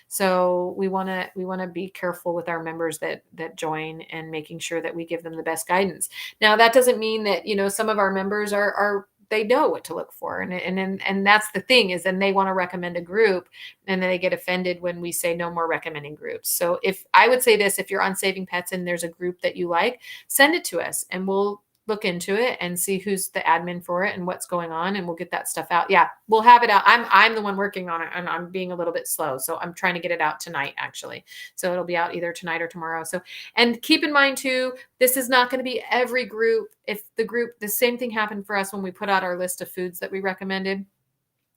So we want to be careful with our members that join, and making sure that we give them the best guidance. Now, that doesn't mean that, some of our members are they know what to look for. And that's the thing, is then they want to recommend a group, and then they get offended when we say no more recommending groups. So if I would say this, if you're on Saving Pets and there's a group that you like, send it to us and we'll look into it and see who's the admin for it and what's going on, and we'll get that stuff out. Yeah, we'll have it out. I'm the one working on it, and I'm being a little bit slow. So I'm trying to get it out tonight, actually. So it'll be out either tonight or tomorrow. So, and keep in mind too, this is not going to be every group. If the same thing happened for us when we put out our list of foods that we recommended.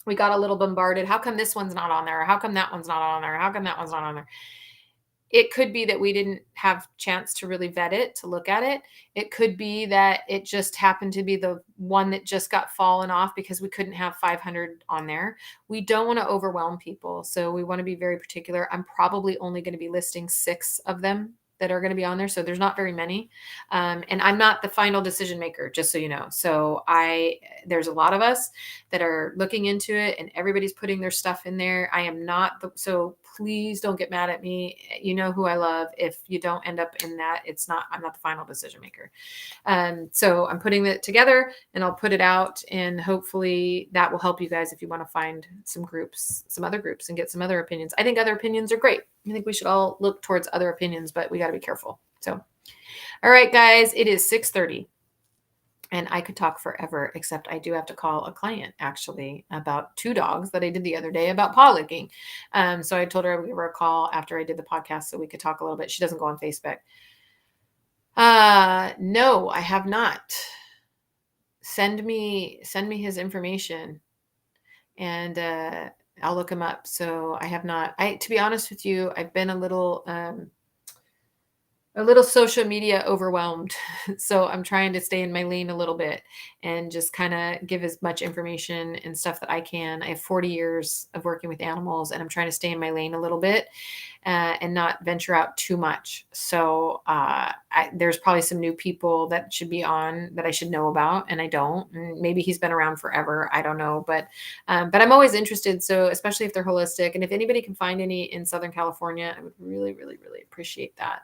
we got a little bombarded. How come this one's not on there? How come that one's not on there? How come that one's not on there? It could be that we didn't have chance to really vet it, to look at it. It could be that it just happened to be the one that just got fallen off because we couldn't have 500 on there. We don't want to overwhelm people, so we want to be very particular. I'm probably only going to be listing 6 of them that are going to be on there, so there's not very many. And I'm not the final decision maker, just so you know. So there's a lot of us that are looking into it, and everybody's putting their stuff in there. I am not so please don't get mad at me. You know who I love. If you don't end up in that, I'm not the final decision maker. So I'm putting it together and I'll put it out, and hopefully that will help you guys if you want to find some other groups, and get some other opinions. I think other opinions are great. I think we should all look towards other opinions, but we got to be careful. So, all right, guys, it is 6:30. And I could talk forever, except I do have to call a client actually about 2 dogs that I did the other day about paw licking. So I told her I would give her a call after I did the podcast so we could talk a little bit. She doesn't go on Facebook. No, I have not. Send me his information, and I'll look him up. So I have not. To be honest with you, I've been a little social media overwhelmed. So I'm trying to stay in my lane a little bit and just kind of give as much information and stuff that I can. I have 40 years of working with animals, and I'm trying to stay in my lane a little bit and not venture out too much. So there's probably some new people that should be on that I should know about, and I don't. And maybe he's been around forever. I don't know, but I'm always interested. So especially if they're holistic, and if anybody can find any in Southern California, I would really, really, really appreciate that.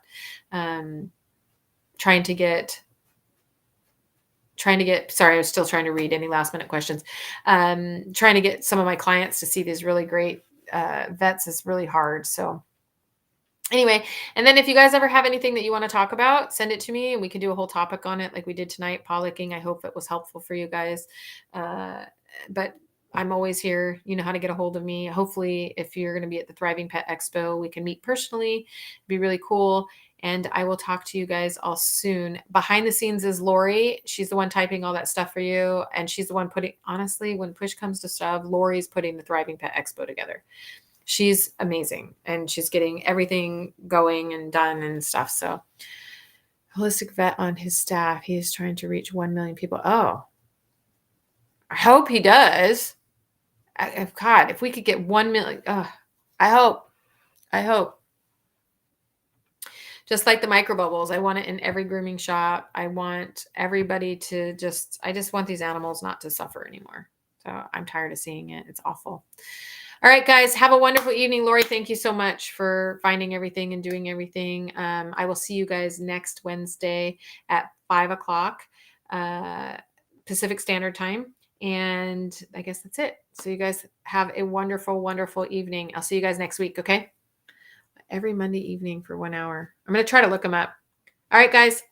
Trying to get, sorry, I was still trying to read any last minute questions. Trying to get some of my clients to see these really great vets is really hard. So anyway, and then if you guys ever have anything that you want to talk about, send it to me and we can do a whole topic on it like we did tonight, paw licking. I hope it was helpful for you guys. But I'm always here. You know how to get a hold of me. Hopefully, if you're going to be at the Thriving Pet Expo, we can meet personally. It'd be really cool. And I will talk to you guys all soon. Behind the scenes is Lori. She's the one typing all that stuff for you. And she's the one honestly, when push comes to shove, Lori's putting the Thriving Pet Expo together. She's amazing. And she's getting everything going and done and stuff. So holistic vet on his staff. He is trying to reach 1 million people. Oh, I hope he does. God, if we could get 1 million, I hope. Just like the micro bubbles, I want it in every grooming shop. I want everybody to I just want these animals not to suffer anymore. So I'm tired of seeing it. It's awful. All right, guys, have a wonderful evening. Lori, thank you so much for finding everything and doing everything. I will see you guys next Wednesday at 5:00 Pacific Standard Time. And I guess that's it. So you guys have a wonderful, wonderful evening. I'll see you guys next week, okay? Every Monday evening for 1 hour. I'm going to try to look them up. All right, guys.